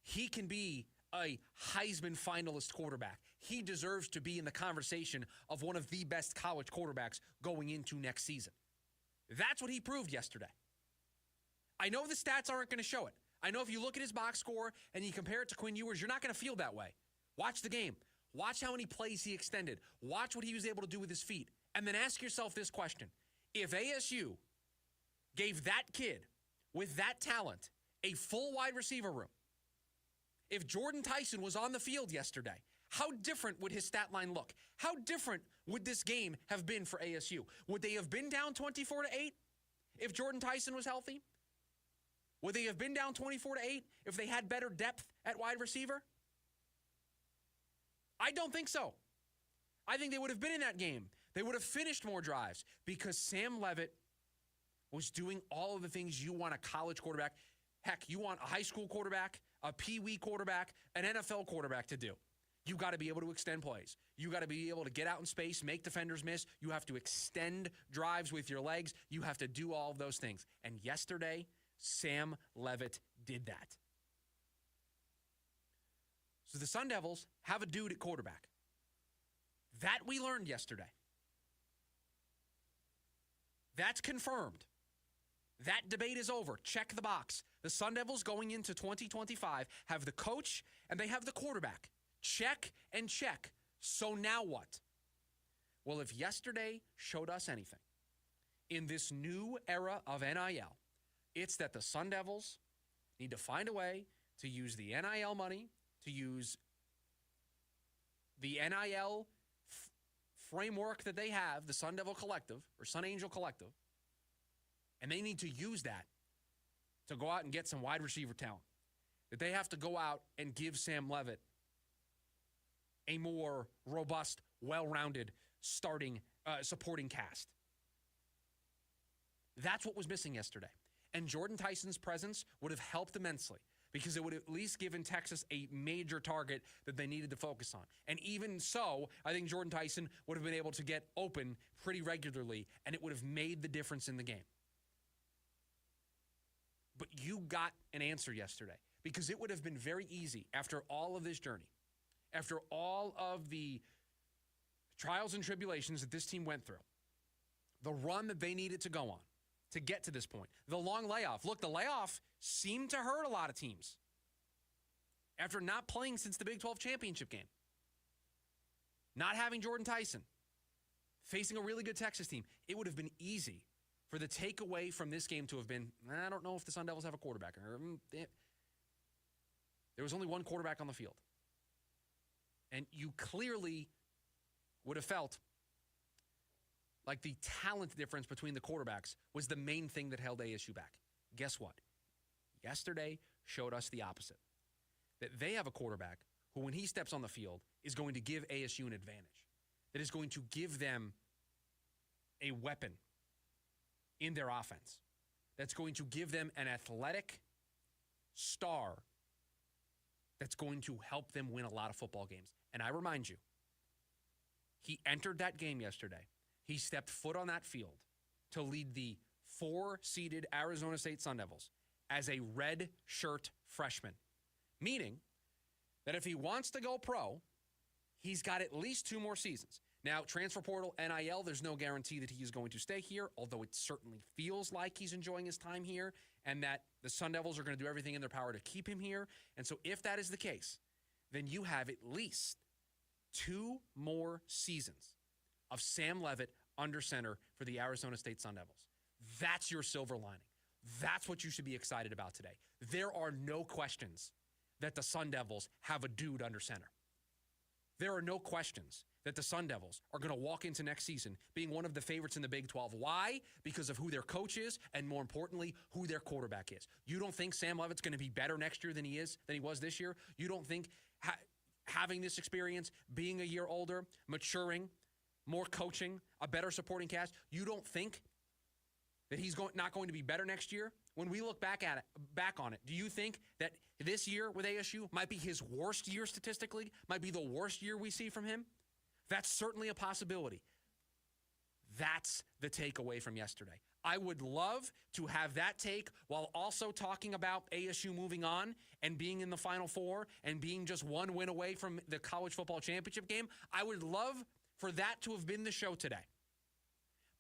he can be a Heisman finalist quarterback. He deserves to be in the conversation of one of the best college quarterbacks going into next season. That's what he proved yesterday. I know the stats aren't going to show it. I know if you look at his box score and you compare it to Quinn Ewers, you're not going to feel that way. Watch the game. Watch how many plays he extended. Watch what he was able to do with his feet. And then ask yourself this question. If ASU gave that kid with that talent a full wide receiver room, if Jordan Tyson was on the field yesterday, how different would his stat line look? How different would this game have been for ASU? Would they have been down 24-8 if Jordan Tyson was healthy? Would they have been down 24-8 if they had better depth at wide receiver? I don't think so. I think they would have been in that game. They would have finished more drives because Sam Leavitt was doing all of the things you want a college quarterback. Heck, you want a high school quarterback, a Pee-wee quarterback, an NFL quarterback to do. You got to be able to extend plays. You got to be able to get out in space, make defenders miss. You have to extend drives with your legs. You have to do all of those things. And yesterday, Sam Leavitt did that. So the Sun Devils have a dude at quarterback. That we learned yesterday. That's confirmed. That debate is over. Check the box. The Sun Devils going into 2025 have the coach and they have the quarterback. Check and check. So now what? Well, if yesterday showed us anything, in this new era of NIL, it's that the Sun Devils need to find a way to use the NIL money, to use the NIL framework that they have, the Sun Devil Collective or Sun Angel Collective, and they need to use that to go out and get some wide receiver talent. That they have to go out and give Sam Leavitt a more robust, well-rounded supporting cast. That's what was missing yesterday. And Jordan Tyson's presence would have helped immensely because it would have at least given Texas a major target that they needed to focus on. And even so, I think Jordan Tyson would have been able to get open pretty regularly, and it would have made the difference in the game. But you got an answer yesterday because it would have been very easy after all of this journey, after all of the trials and tribulations that this team went through, the run that they needed to go on to get to this point, the long layoff. Look, the layoff seemed to hurt a lot of teams after not playing since the Big 12 championship game, not having Jordan Tyson, facing a really good Texas team. It would have been easy for the takeaway from this game to have been, I don't know if the Sun Devils have a quarterback. There was only one quarterback on the field. And you clearly would have felt like the talent difference between the quarterbacks was the main thing that held ASU back. Guess what? Yesterday showed us the opposite. That they have a quarterback who, when he steps on the field, is going to give ASU an advantage. That is going to give them a weapon in their offense. That's going to give them an athletic star that's going to help them win a lot of football games. And I remind you, he entered that game yesterday. He stepped foot on that field to lead the 4-seeded Arizona State Sun Devils as a red shirt freshman, meaning that if he wants to go pro, he's got at least 2 more seasons. Now, transfer portal, NIL, there's no guarantee that he is going to stay here, although it certainly feels like he's enjoying his time here and that the Sun Devils are going to do everything in their power to keep him here. And so if that is the case, then you have at least 2 more seasons of Sam Leavitt under center for the Arizona State Sun Devils. That's your silver lining. That's what you should be excited about today. There are no questions that the Sun Devils have a dude under center. There are no questions that the Sun Devils are going to walk into next season being one of the favorites in the Big 12. Why? Because of who their coach is and, more importantly, who their quarterback is. You don't think Sam Leavitt's going to be better next year than he was this year? You don't think having this experience, being a year older, maturing, more coaching, a better supporting cast, you don't think that he's not going to be better next year? When we look back on it, do you think that this year with ASU might be his worst year statistically, might be the worst year we see from him? That's certainly a possibility. That's the takeaway from yesterday. I would love to have that take while also talking about ASU moving on and being in the Final Four and being just one win away from the college football championship game. I would love for that to have been the show today.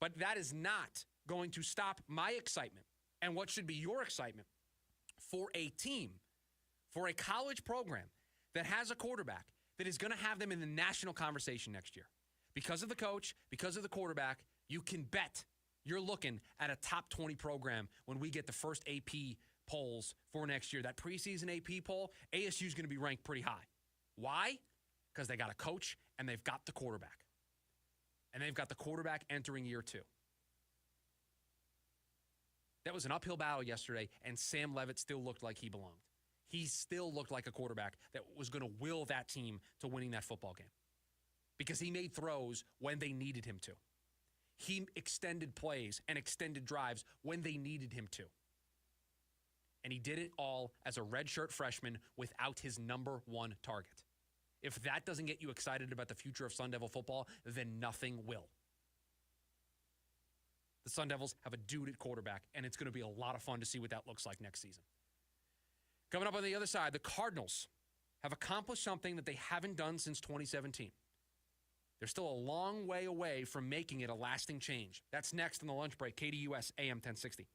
But that is not going to stop my excitement and what should be your excitement for a team, for a college program that has a quarterback that is going to have them in the national conversation next year. Because of the coach, because of the quarterback, you can bet you're looking at a top 20 program when we get the first AP polls for next year. That preseason AP poll, ASU is going to be ranked pretty high. Why? Because they got a coach and they've got the quarterback. And they've got the quarterback entering year 2. That was an uphill battle yesterday, and Sam Levitt still looked like he belonged. He still looked like a quarterback that was going to will that team to winning that football game because he made throws when they needed him to. He extended plays and extended drives when they needed him to. And he did it all as a redshirt freshman without his number one target. If that doesn't get you excited about the future of Sun Devil football, then nothing will. The Sun Devils have a dude at quarterback, and it's going to be a lot of fun to see what that looks like next season. Coming up on the other side, the Cardinals have accomplished something that they haven't done since 2017. They're still a long way away from making it a lasting change. That's next on the lunch break, KDUS AM 1060.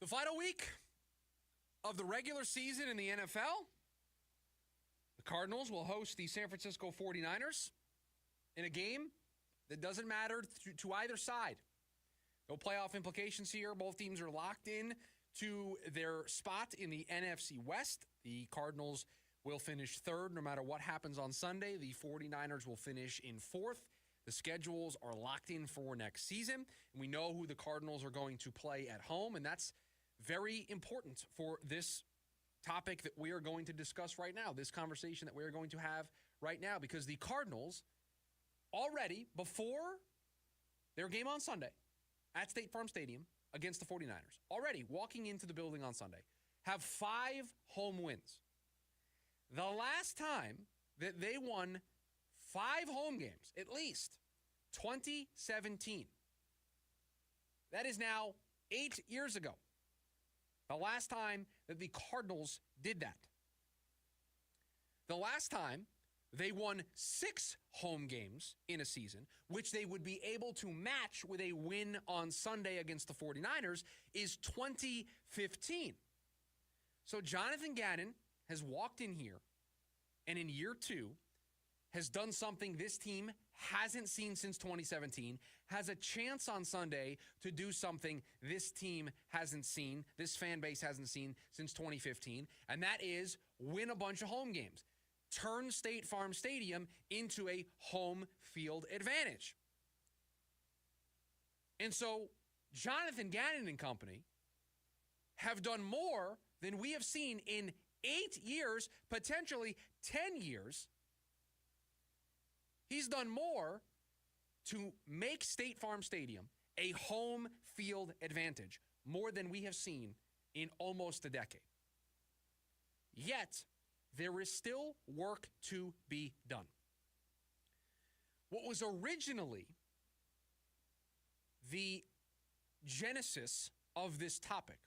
The final week of the regular season in the NFL, the Cardinals will host the San Francisco 49ers in a game that doesn't matter to either side. No playoff implications here. Both teams are locked in to their spot in the NFC West. The Cardinals will finish third no matter what happens on Sunday. The 49ers will finish in fourth. The schedules are locked in for next season, and we know who the Cardinals are going to play at home, and that's very important for this topic that we are going to discuss right now, this conversation that we are going to have right now, because the Cardinals already, before their game on Sunday at State Farm Stadium against the 49ers, already walking into the building on Sunday, have 5 home wins. The last time that they won 5 home games, at least, 2017. That is now 8 years ago. The last time that the Cardinals did that. The last time they won 6 home games in a season, which they would be able to match with a win on Sunday against the 49ers, is 2015. So Jonathan Gannon has walked in here and in year 2 has done something this team hasn't seen since 2017, has a chance on Sunday to do something this team hasn't seen, this fan base hasn't seen since 2015, and that is win a bunch of home games. Turn State Farm Stadium into a home field advantage. And so Jonathan Gannon and company have done more than we have seen in 8 years, potentially 10 years. He's done more to make State Farm Stadium a home field advantage, more than we have seen in almost a decade. Yet, there is still work to be done. What was originally the genesis of this topic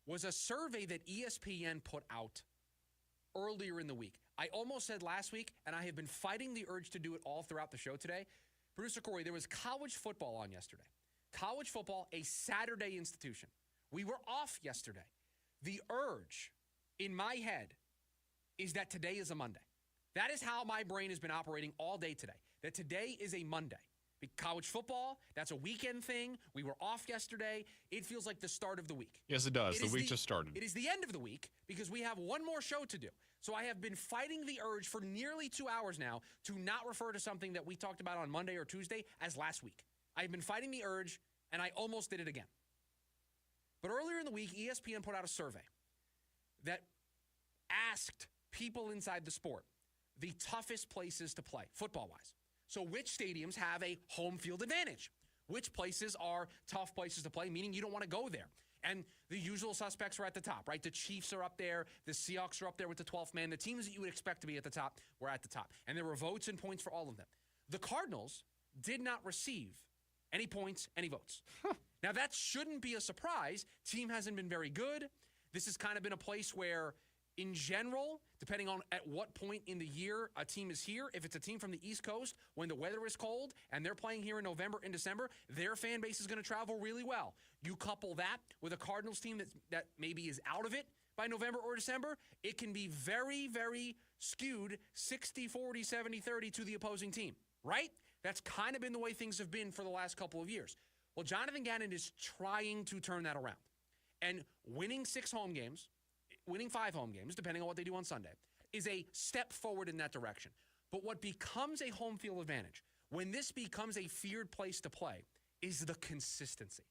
was a survey that ESPN put out earlier in the week. I almost said last week, and I have been fighting the urge to do it all throughout the show today. Producer Corey, there was college football on yesterday. College football, a Saturday institution. We were off yesterday. The urge in my head is that today is a Monday. That is how my brain has been operating all day today, that today is a Monday. College football, that's a weekend thing. We were off yesterday. It feels like the start of the week. Yes, it does. The week just started. It is the end of the week because we have one more show to do. So I have been fighting the urge for nearly 2 hours now to not refer to something that we talked about on Monday or Tuesday as last week. I've been fighting the urge, and I almost did it again. But earlier in the week, ESPN put out a survey that asked people inside the sport the toughest places to play, football-wise. So which stadiums have a home field advantage? Which places are tough places to play, meaning you don't want to go there? And the usual suspects are at the top, right? The Chiefs are up there. The Seahawks are up there with the 12th man. The teams that you would expect to be at the top were at the top. And there were votes and points for all of them. The Cardinals did not receive any points, any votes. Now, that shouldn't be a surprise. Team hasn't been very good. This has kind of been a place where, in general, depending on at what point in the year a team is here, if it's a team from the East Coast, when the weather is cold and they're playing here in November and December, their fan base is going to travel really well. You couple that with a Cardinals team that maybe is out of it by November or December, it can be very, very skewed 60-40, 70-30 to the opposing team, right? That's kind of been the way things have been for the last couple of years. Well, Jonathan Gannon is trying to turn that around. And winning 5 home games, depending on what they do on Sunday, is a step forward in that direction. But what becomes a home field advantage, when this becomes a feared place to play, is the consistency.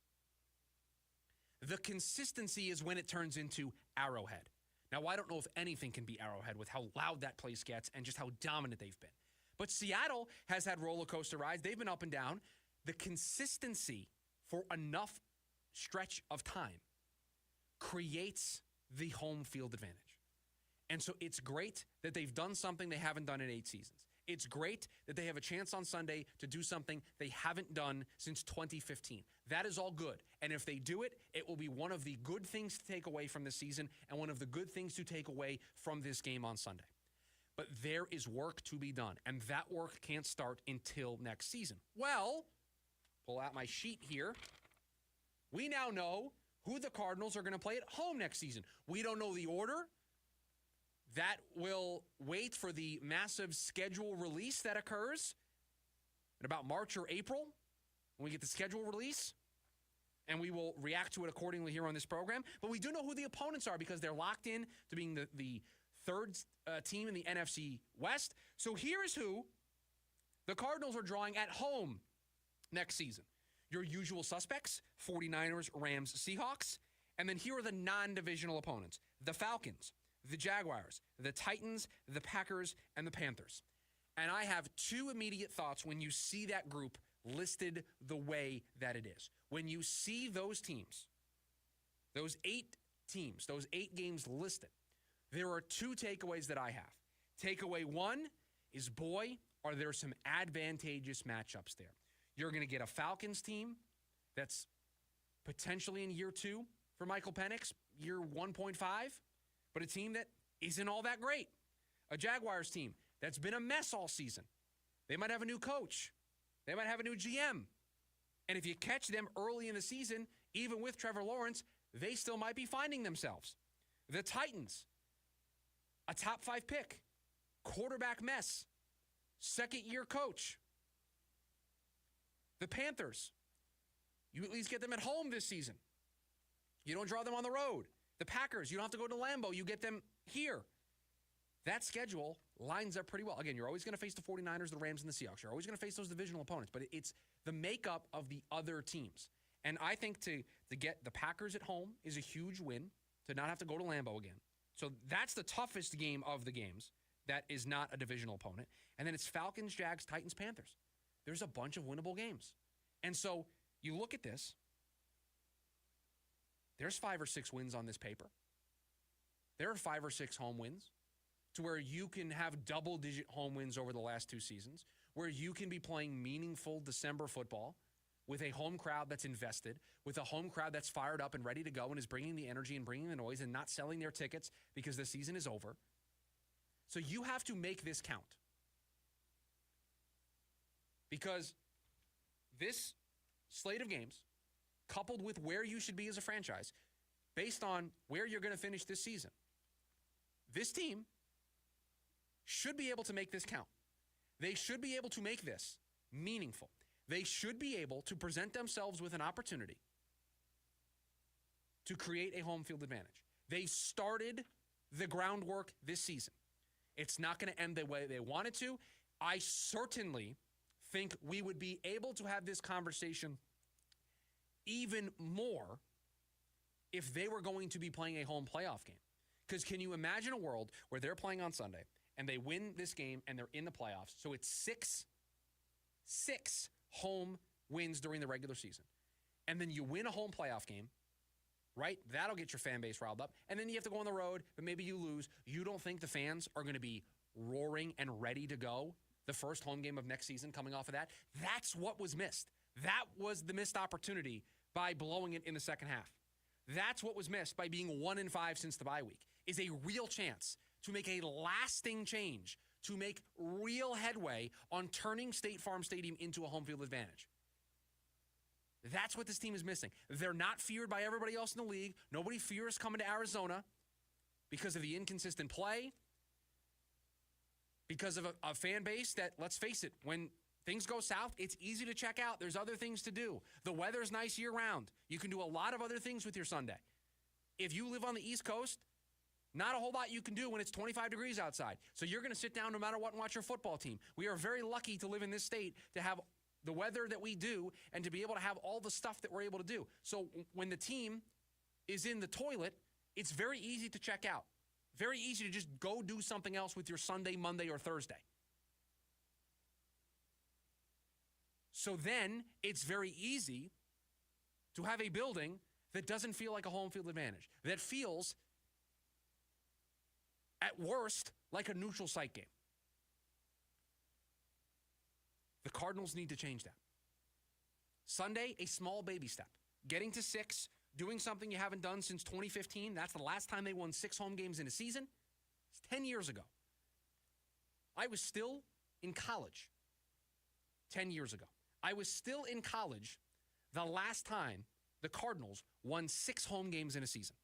The consistency is when it turns into Arrowhead. Now, I don't know if anything can be Arrowhead with how loud that place gets and just how dominant they've been. But Seattle has had roller coaster rides. They've been up and down. The consistency for enough stretch of time creates the home field advantage. And so it's great that they've done something they haven't done in 8 seasons. It's great that they have a chance on Sunday to do something they haven't done since 2015. That is all good. And if they do it, it will be one of the good things to take away from this season and one of the good things to take away from this game on Sunday. But there is work to be done, and that work can't start until next season. Well, pull out my sheet here. We now know who the Cardinals are going to play at home next season. We don't know the order. That will wait for the massive schedule release that occurs in about March or April when we get the schedule release, and we will react to it accordingly here on this program. But we do know who the opponents are because they're locked in to being the third team in the NFC West. So here's who the Cardinals are drawing at home next season. Your usual suspects, 49ers, Rams, Seahawks. And then here are the non-divisional opponents. The Falcons, the Jaguars, the Titans, the Packers, and the Panthers. And I have 2 immediate thoughts when you see that group listed the way that it is. When you see those teams, those 8 teams, those 8 games listed, there are 2 takeaways that I have. Takeaway one is, boy, are there some advantageous matchups there. You're going to get a Falcons team that's potentially in year 2 for Michael Penix, year 1.5, but a team that isn't all that great. A Jaguars team that's been a mess all season. They might have a new coach. They might have a new GM. And if you catch them early in the season, even with Trevor Lawrence, they still might be finding themselves. The Titans, a top 5 pick, quarterback mess, second-year coach. The Panthers, you at least get them at home this season. You don't draw them on the road. The Packers, you don't have to go to Lambeau. You get them here. That schedule lines up pretty well. Again, you're always going to face the 49ers, the Rams, and the Seahawks. You're always going to face those divisional opponents, but it's the makeup of the other teams. And I think to get the Packers at home is a huge win, to not have to go to Lambeau again. So that's the toughest game of the games that is not a divisional opponent. And then it's Falcons, Jags, Titans, Panthers. There's a bunch of winnable games. And so you look at this, there's 5 or 6 wins on this paper. There are 5 or 6 home wins to where you can have double-digit home wins over the last 2 seasons, where you can be playing meaningful December football with a home crowd that's invested, with a home crowd that's fired up and ready to go and is bringing the energy and bringing the noise and not selling their tickets because the season is over. So you have to make this count. Because this slate of games, coupled with where you should be as a franchise, based on where you're going to finish this season, this team should be able to make this count. They should be able to make this meaningful. They should be able to present themselves with an opportunity to create a home field advantage. They started the groundwork this season. It's not going to end the way they wanted to. I certainly think we would be able to have this conversation even more if they were going to be playing a home playoff game. Because can you imagine a world where they're playing on Sunday and they win this game and they're in the playoffs? So it's six home wins during the regular season. And then you win a home playoff game, right? That'll get your fan base riled up. And then you have to go on the road, but maybe you lose. You don't think the fans are going to be roaring and ready to go the first home game of next season coming off of that? That's what was missed. That was the missed opportunity by blowing it in the second half. That's what was missed by being 1-5 since the bye week, is a real chance to make a lasting change, to make real headway on turning State Farm Stadium into a home field advantage. That's what this team is missing. They're not feared by everybody else in the league. Nobody fears coming to Arizona because of the inconsistent play, because of a fan base that, let's face it, when things go south, it's easy to check out. There's other things to do. The weather's nice year-round. You can do a lot of other things with your Sunday. If you live on the East Coast, not a whole lot you can do when it's 25 degrees outside. So you're going to sit down no matter what and watch your football team. We are very lucky to live in this state, to have the weather that we do and to be able to have all the stuff that we're able to do. So when the team is in the toilet, it's very easy to check out. Very easy to just go do something else with your Sunday, Monday, or Thursday. So then it's very easy to have a building that doesn't feel like a home field advantage, that feels, at worst, like a neutral site game. The Cardinals need to change that. Sunday, a small baby step. Getting to 6, doing something you haven't done since 2015. That's the last time they won 6 home games in a season. It's 10 years ago. I was still in college 10 years ago. I was still in college the last time the Cardinals won 6 home games in a season.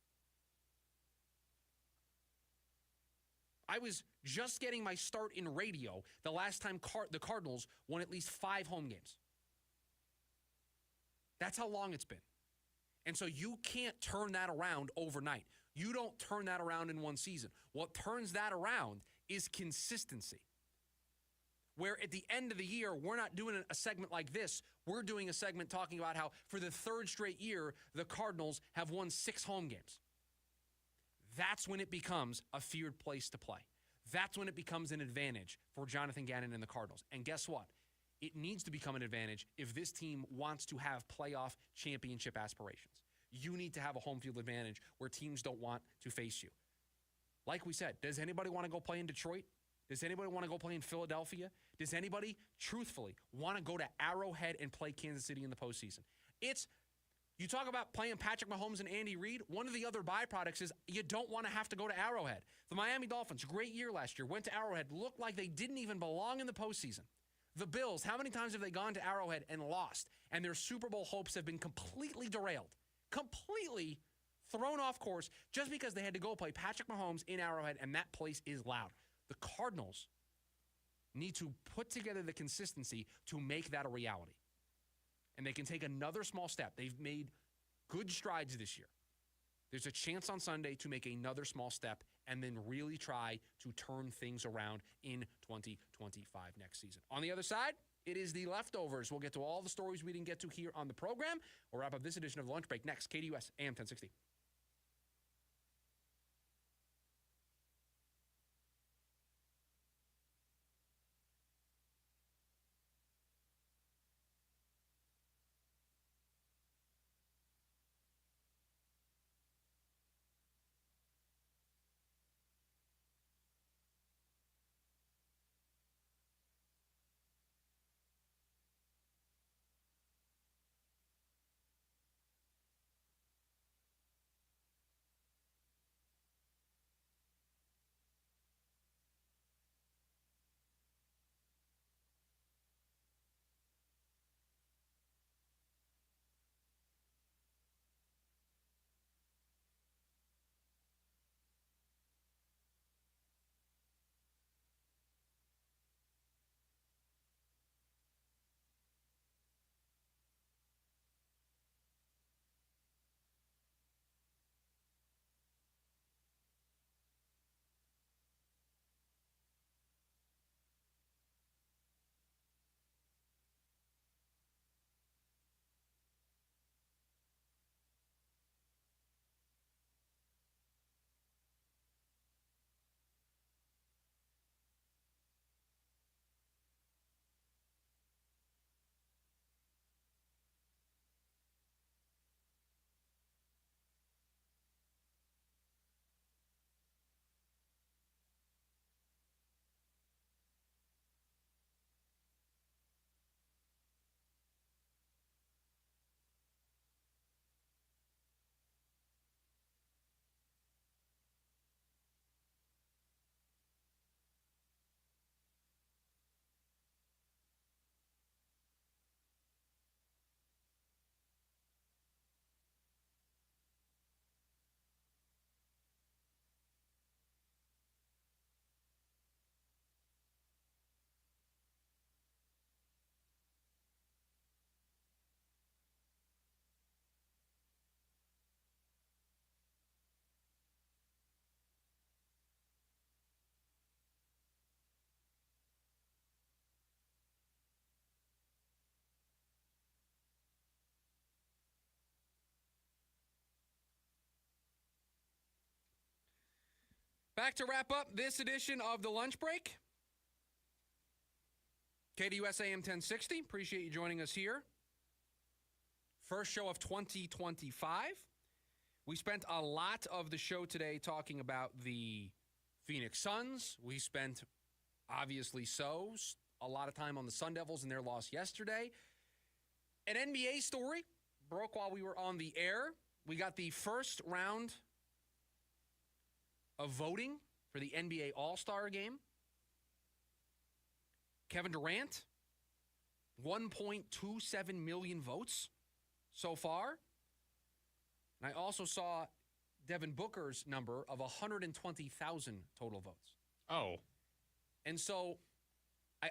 I was just getting my start in radio the last time the Cardinals won at least 5 home games. That's how long it's been. And so you can't turn that around overnight. You don't turn that around in one season. What turns that around is consistency. Where at the end of the year, we're not doing a segment like this. We're doing a segment talking about how for the 3rd straight year, the Cardinals have won 6 home games. That's when it becomes a feared place to play. That's when it becomes an advantage for Jonathan Gannon and the Cardinals. And guess what? It needs to become an advantage if this team wants to have playoff championship aspirations. You need to have a home field advantage where teams don't want to face you. Like we said, does anybody want to go play in Detroit? Does anybody want to go play in Philadelphia? Does anybody, truthfully, want to go to Arrowhead and play Kansas City in the postseason? You talk about playing Patrick Mahomes and Andy Reid. One of the other byproducts is you don't want to have to go to Arrowhead. The Miami Dolphins, great year last year, went to Arrowhead, looked like they didn't even belong in the postseason. The Bills, how many times have they gone to Arrowhead and lost? And their Super Bowl hopes have been completely derailed, completely thrown off course just because they had to go play Patrick Mahomes in Arrowhead, and that place is loud. The Cardinals need to put together the consistency to make that a reality. And they can take another small step. They've made good strides this year. There's a chance on Sunday to make another small step and then really try to turn things around in 2025 next season. On the other side, it is the leftovers. We'll get to all the stories we didn't get to here on the program. We'll wrap up this edition of Lunch Break next. KDUS AM 1060. Back to wrap up this edition of the Lunch Break. KDUS AM 1060. Appreciate you joining us here. First show of 2025. We spent a lot of the show today talking about the Phoenix Suns. We spent, obviously so, a lot of time on the Sun Devils and their loss yesterday. An NBA story broke while we were on the air. We got the first round of voting for the NBA All-Star Game. Kevin Durant, 1.27 million votes so far. And I also saw Devin Booker's number of 120,000 total votes. Oh. And so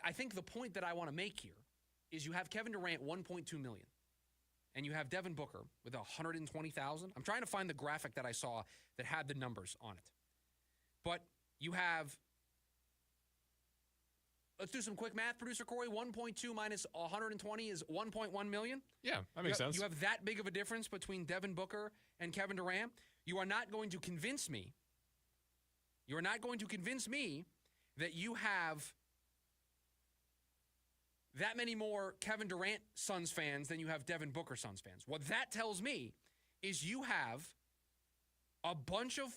I think the point that I want to make here is you have Kevin Durant, 1.2 million. And you have Devin Booker with 120,000. I'm trying to find the graphic that I saw that had the numbers on it. But you have, let's do some quick math, Producer Corey. 1.2 minus 120 is 1.1 million. Yeah, that makes sense. You have that big of a difference between Devin Booker and Kevin Durant. You are not going to convince me. You are not going to convince me that you have that many more Kevin Durant Suns fans than you have Devin Booker Suns fans. What that tells me is you have a bunch of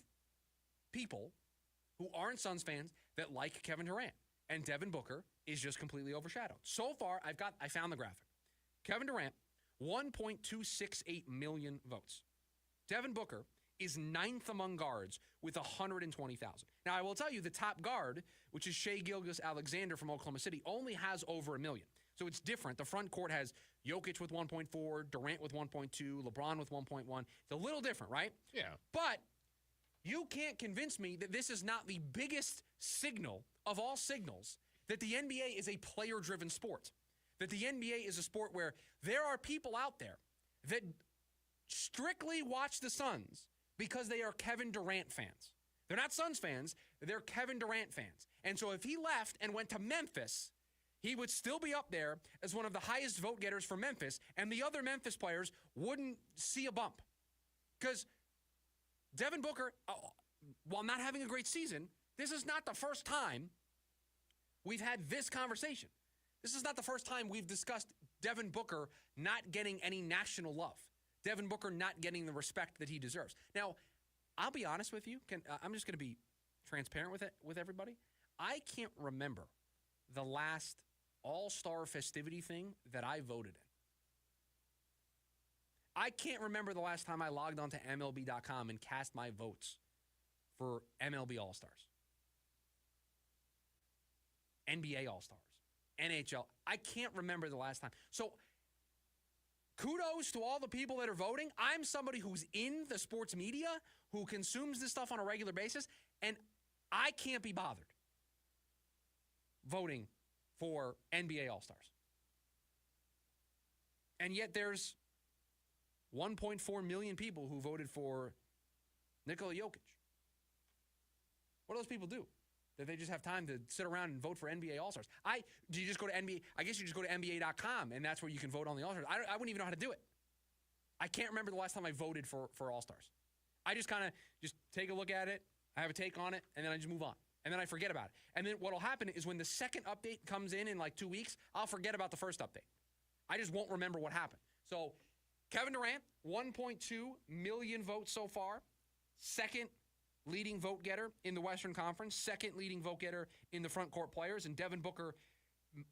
people who aren't Suns fans that like Kevin Durant, and Devin Booker is just completely overshadowed. So far, I found the graphic. Kevin Durant, 1.268 million votes. Devin Booker is 9th among guards with 120,000. Now, I will tell you the top guard, which is Shai Gilgeous-Alexander from Oklahoma City, only has over 1 million. So it's different. The front court has Jokic with 1.4, Durant with 1.2, LeBron with 1.1. It's a little different, right? Yeah. But you can't convince me that this is not the biggest signal of all signals that the NBA is a player-driven sport, that the NBA is a sport where there are people out there that strictly watch the Suns because they are Kevin Durant fans. They're not Suns fans, they're Kevin Durant fans. And so if he left and went to Memphis, he would still be up there as one of the highest vote getters for Memphis, and the other Memphis players wouldn't see a bump. Because Devin Booker, while not having a great season, this is not the first time we've had this conversation. This is not the first time we've discussed Devin Booker not getting any national love. Devin Booker not getting the respect that he deserves. Now, I'll be honest with you. I'm just going to be transparent with everybody. I can't remember the last All-Star festivity thing that I voted in. I can't remember the last time I logged onto MLB.com and cast my votes for MLB All-Stars, NBA All-Stars, NHL. I can't remember the last time. So kudos to all the people that are voting. I'm somebody who's in the sports media, who consumes this stuff on a regular basis, and I can't be bothered voting for NBA All-Stars. And yet there's 1.4 million people who voted for Nikola Jokic. What do those people do? That they just have time to sit around and vote for NBA All-Stars? Do you just go to NBA? I guess you just go to NBA.com, and that's where you can vote on the All-Stars. I wouldn't even know how to do it. I can't remember the last time I voted for All-Stars. I just kind of just take a look at it, I have a take on it, and then I just move on. And then I forget about it. And then what will happen is when the second update comes in like 2 weeks, I'll forget about the first update. I just won't remember what happened. So Kevin Durant, 1.2 million votes so far. Second leading vote getter in the Western Conference. Second leading vote getter in the front court players. And Devin Booker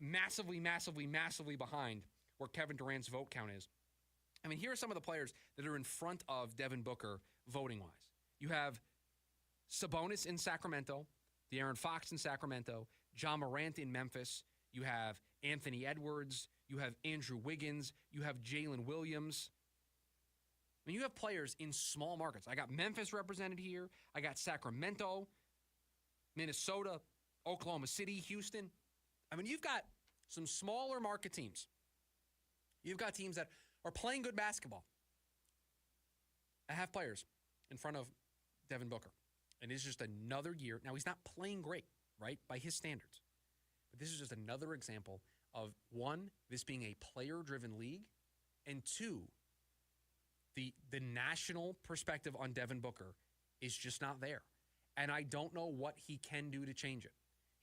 massively, massively, massively behind where Kevin Durant's vote count is. I mean, here are some of the players that are in front of Devin Booker voting-wise. You have Sabonis in Sacramento, De'Aaron Fox in Sacramento, Ja Morant in Memphis. You have Anthony Edwards. You have Andrew Wiggins. You have Jalen Williams. I mean, you have players in small markets. I got Memphis represented here. I got Sacramento, Minnesota, Oklahoma City, Houston. I mean, you've got some smaller market teams. You've got teams that are playing good basketball. I have players in front of Devin Booker. And it's just another year. Now, he's not playing great, right, by his standards. But this is just another example of, one, this being a player-driven league, and two, the national perspective on Devin Booker is just not there. And I don't know what he can do to change it.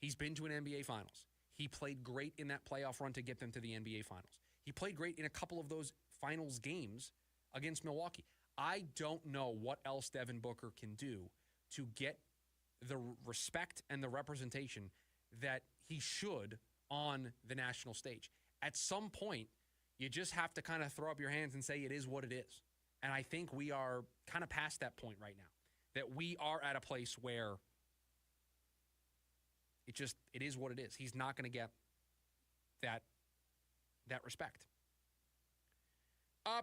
He's been to an NBA Finals. He played great in that playoff run to get them to the NBA Finals. He played great in a couple of those Finals games against Milwaukee. I don't know what else Devin Booker can do to get the respect and the representation that he should on the national stage. At some point, you just have to kind of throw up your hands and say it is what it is. And I think we are kind of past that point right now, that we are at a place where it is what it is. He's not going to get that respect.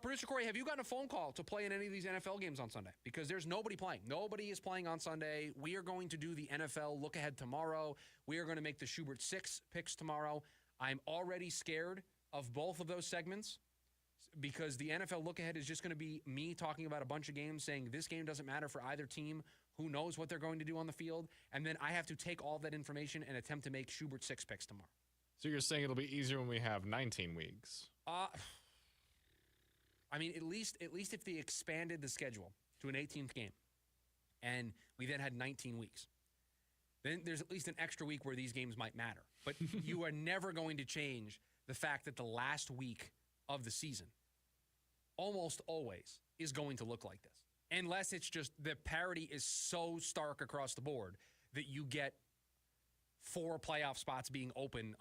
Producer Corey, have you gotten a phone call to play in any of these NFL games on Sunday? Because there's nobody playing. Nobody is playing on Sunday. We are going to do the NFL look ahead tomorrow. We are going to make the Schubert 6 picks tomorrow. I'm already scared of both of those segments because the NFL look ahead is just going to be me talking about a bunch of games, saying this game doesn't matter for either team. Who knows what they're going to do on the field? And then I have to take all that information and attempt to make Schubert 6 picks tomorrow. So you're saying it'll be easier when we have 19 weeks? I mean, at least if they expanded the schedule to an 18th game and we then had 19 weeks, then there's at least an extra week where these games might matter. But you are never going to change the fact that the last week of the season almost always is going to look like this. Unless it's just the parity is so stark across the board that you get 4 playoff spots being open,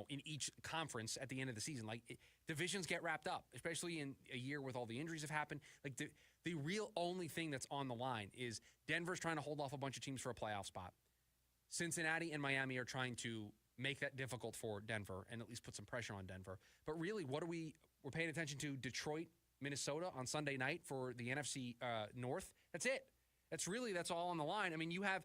in each conference at the end of the season. Like, divisions get wrapped up, especially in a year with all the injuries have happened. Like, the real only thing that's on the line is Denver's trying to hold off a bunch of teams for a playoff spot. Cincinnati and Miami are trying to make that difficult for Denver and at least put some pressure on Denver. But really, we're paying attention to Detroit, Minnesota on Sunday night for the NFC North. That's it. That's all on the line. I mean, you have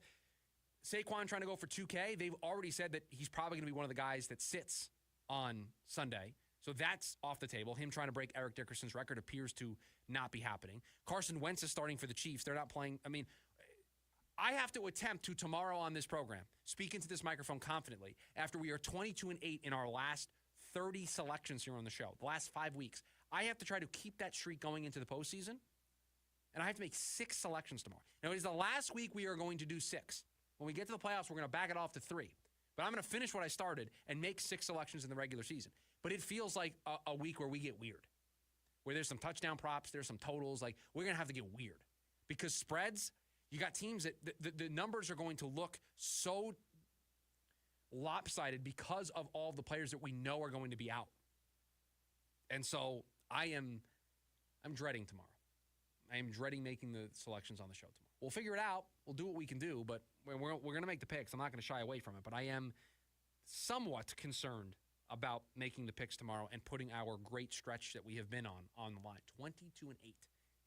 Saquon trying to go for 2K. They've already said that he's probably going to be one of the guys that sits on Sunday. So that's off the table. Him trying to break Eric Dickerson's record appears to not be happening. Carson Wentz is starting for the Chiefs. They're not playing. I mean, I have to attempt to tomorrow on this program speak into this microphone confidently after we are 22-8 in our last 30 selections here on the show, the last 5 weeks. I have to try to keep that streak going into the postseason, and I have to make 6 selections tomorrow. Now, it is the last week we are going to do 6. When we get to the playoffs, we're going to back it off to 3. But I'm going to finish what I started and make 6 selections in the regular season. But it feels like a week where we get weird, where there's some touchdown props, there's some totals. Like, we're going to have to get weird because spreads, you got teams that the numbers are going to look so lopsided because of all the players that we know are going to be out. And so I'm dreading tomorrow. I am dreading making the selections on the show tomorrow. We'll figure it out. We'll do what we can do, but we're going to make the picks. I'm not going to shy away from it, but I am somewhat concerned about making the picks tomorrow and putting our great stretch that we have been on the line. 22-8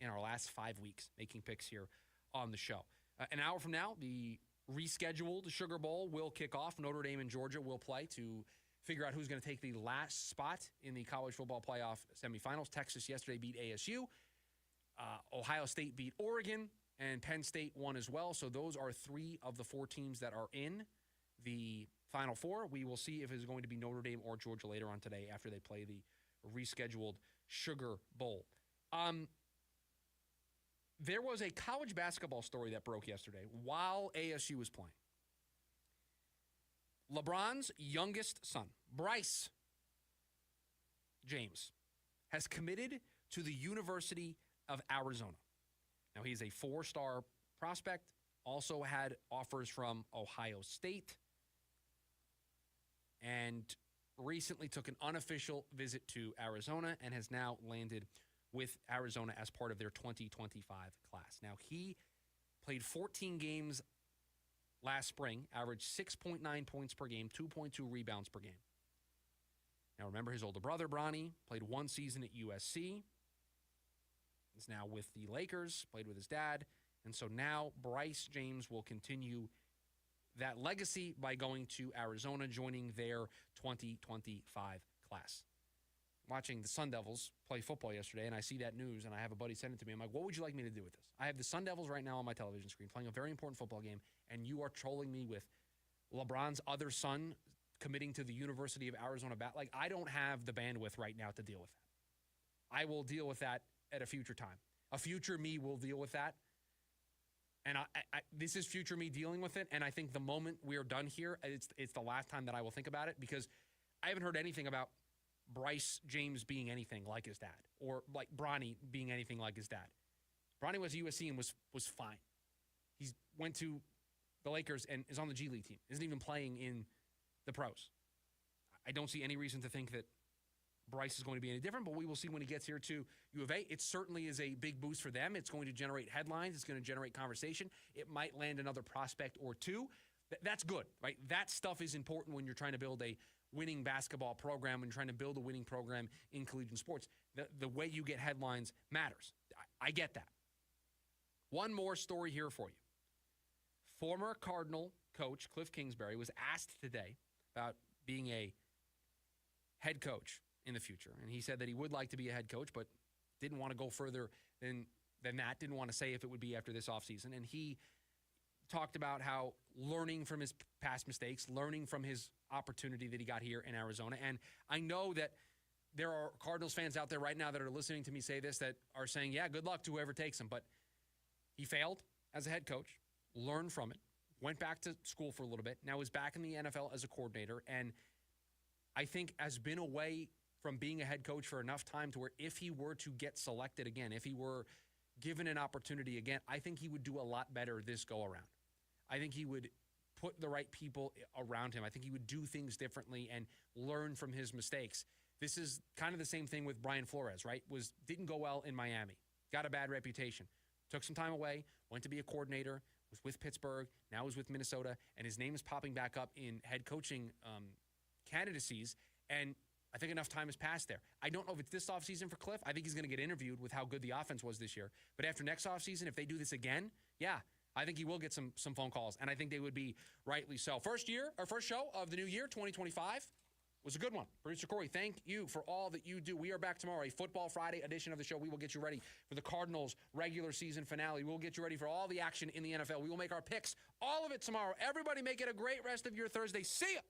in our last 5 weeks, making picks here on the show. An hour from now, the rescheduled Sugar Bowl will kick off. Notre Dame and Georgia will play to figure out who's going to take the last spot in the college football playoff semifinals. Texas yesterday beat ASU. Ohio State beat Oregon, and Penn State won as well. So those are 3 of the 4 teams that are in the Final Four. We will see if it's going to be Notre Dame or Georgia later on today after they play the rescheduled Sugar Bowl. There was a college basketball story that broke yesterday while ASU was playing. LeBron's youngest son, Bryce James, has committed to the University of Arizona. Now, he's a 4-star prospect, also had offers from Ohio State, and recently took an unofficial visit to Arizona and has now landed with Arizona as part of their 2025 class. Now, he played 14 games last spring, averaged 6.9 points per game, 2.2 rebounds per game. Now, remember, his older brother, Bronny, played 1 season at USC. Is now with the Lakers, played with his dad. And so now Bryce James will continue that legacy by going to Arizona, joining their 2025 class. Watching the Sun Devils play football yesterday, and I see that news, and I have a buddy send it to me. I'm like, what would you like me to do with this? I have the Sun Devils right now on my television screen playing a very important football game, and you are trolling me with LeBron's other son committing to the University of Arizona. Like, I don't have the bandwidth right now to deal with that. I will deal with that at a future time. A future me will deal with that. And this is future me dealing with it, and I think the moment we are done here, it's the last time that I will think about it, because I haven't heard anything about Bryce James being anything like his dad, or like Bronny being anything like his dad. Bronny was at USC and was fine. He went to the Lakers and is on the G League team. Isn't even playing in the pros. I don't see any reason to think that Bryce is going to be any different, but we will see when he gets here to U of A. It certainly is a big boost for them. It's going to generate headlines. It's going to generate conversation. It might land another prospect or two. That's good, right? That stuff is important when you're trying to build a winning basketball program and trying to build a winning program in collegiate sports. The way you get headlines matters. I get that. One more story here for you. Former Cardinal coach Cliff Kingsbury was asked today about being a head coach in the future. And he said that he would like to be a head coach, but didn't want to go further than that. Didn't want to say if it would be after this offseason. And he talked about how learning from his past mistakes, learning from his opportunity that he got here in Arizona. And I know that there are Cardinals fans out there right now that are listening to me say this that are saying, yeah, good luck to whoever takes him. But he failed as a head coach, learned from it, went back to school for a little bit, now is back in the NFL as a coordinator, and I think has been away from being a head coach for enough time to where if he were to get selected again, if he were given an opportunity again, I think he would do a lot better this go around. I think he would put the right people around him. I think he would do things differently and learn from his mistakes. This is kind of the same thing with Brian Flores, right? Didn't go well in Miami. Got a bad reputation. Took some time away, went to be a coordinator, was with Pittsburgh, now is with Minnesota, and his name is popping back up in head coaching candidacies. And I think enough time has passed there. I don't know if it's this offseason for Cliff. I think he's going to get interviewed with how good the offense was this year. But after next offseason, if they do this again, yeah, I think he will get some phone calls, and I think they would be rightly so. First show of the new year, 2025, was a good one. Producer Corey, thank you for all that you do. We are back tomorrow, a Football Friday edition of the show. We will get you ready for the Cardinals' regular season finale. We will get you ready for all the action in the NFL. We will make our picks, all of it tomorrow. Everybody make it a great rest of your Thursday. See ya!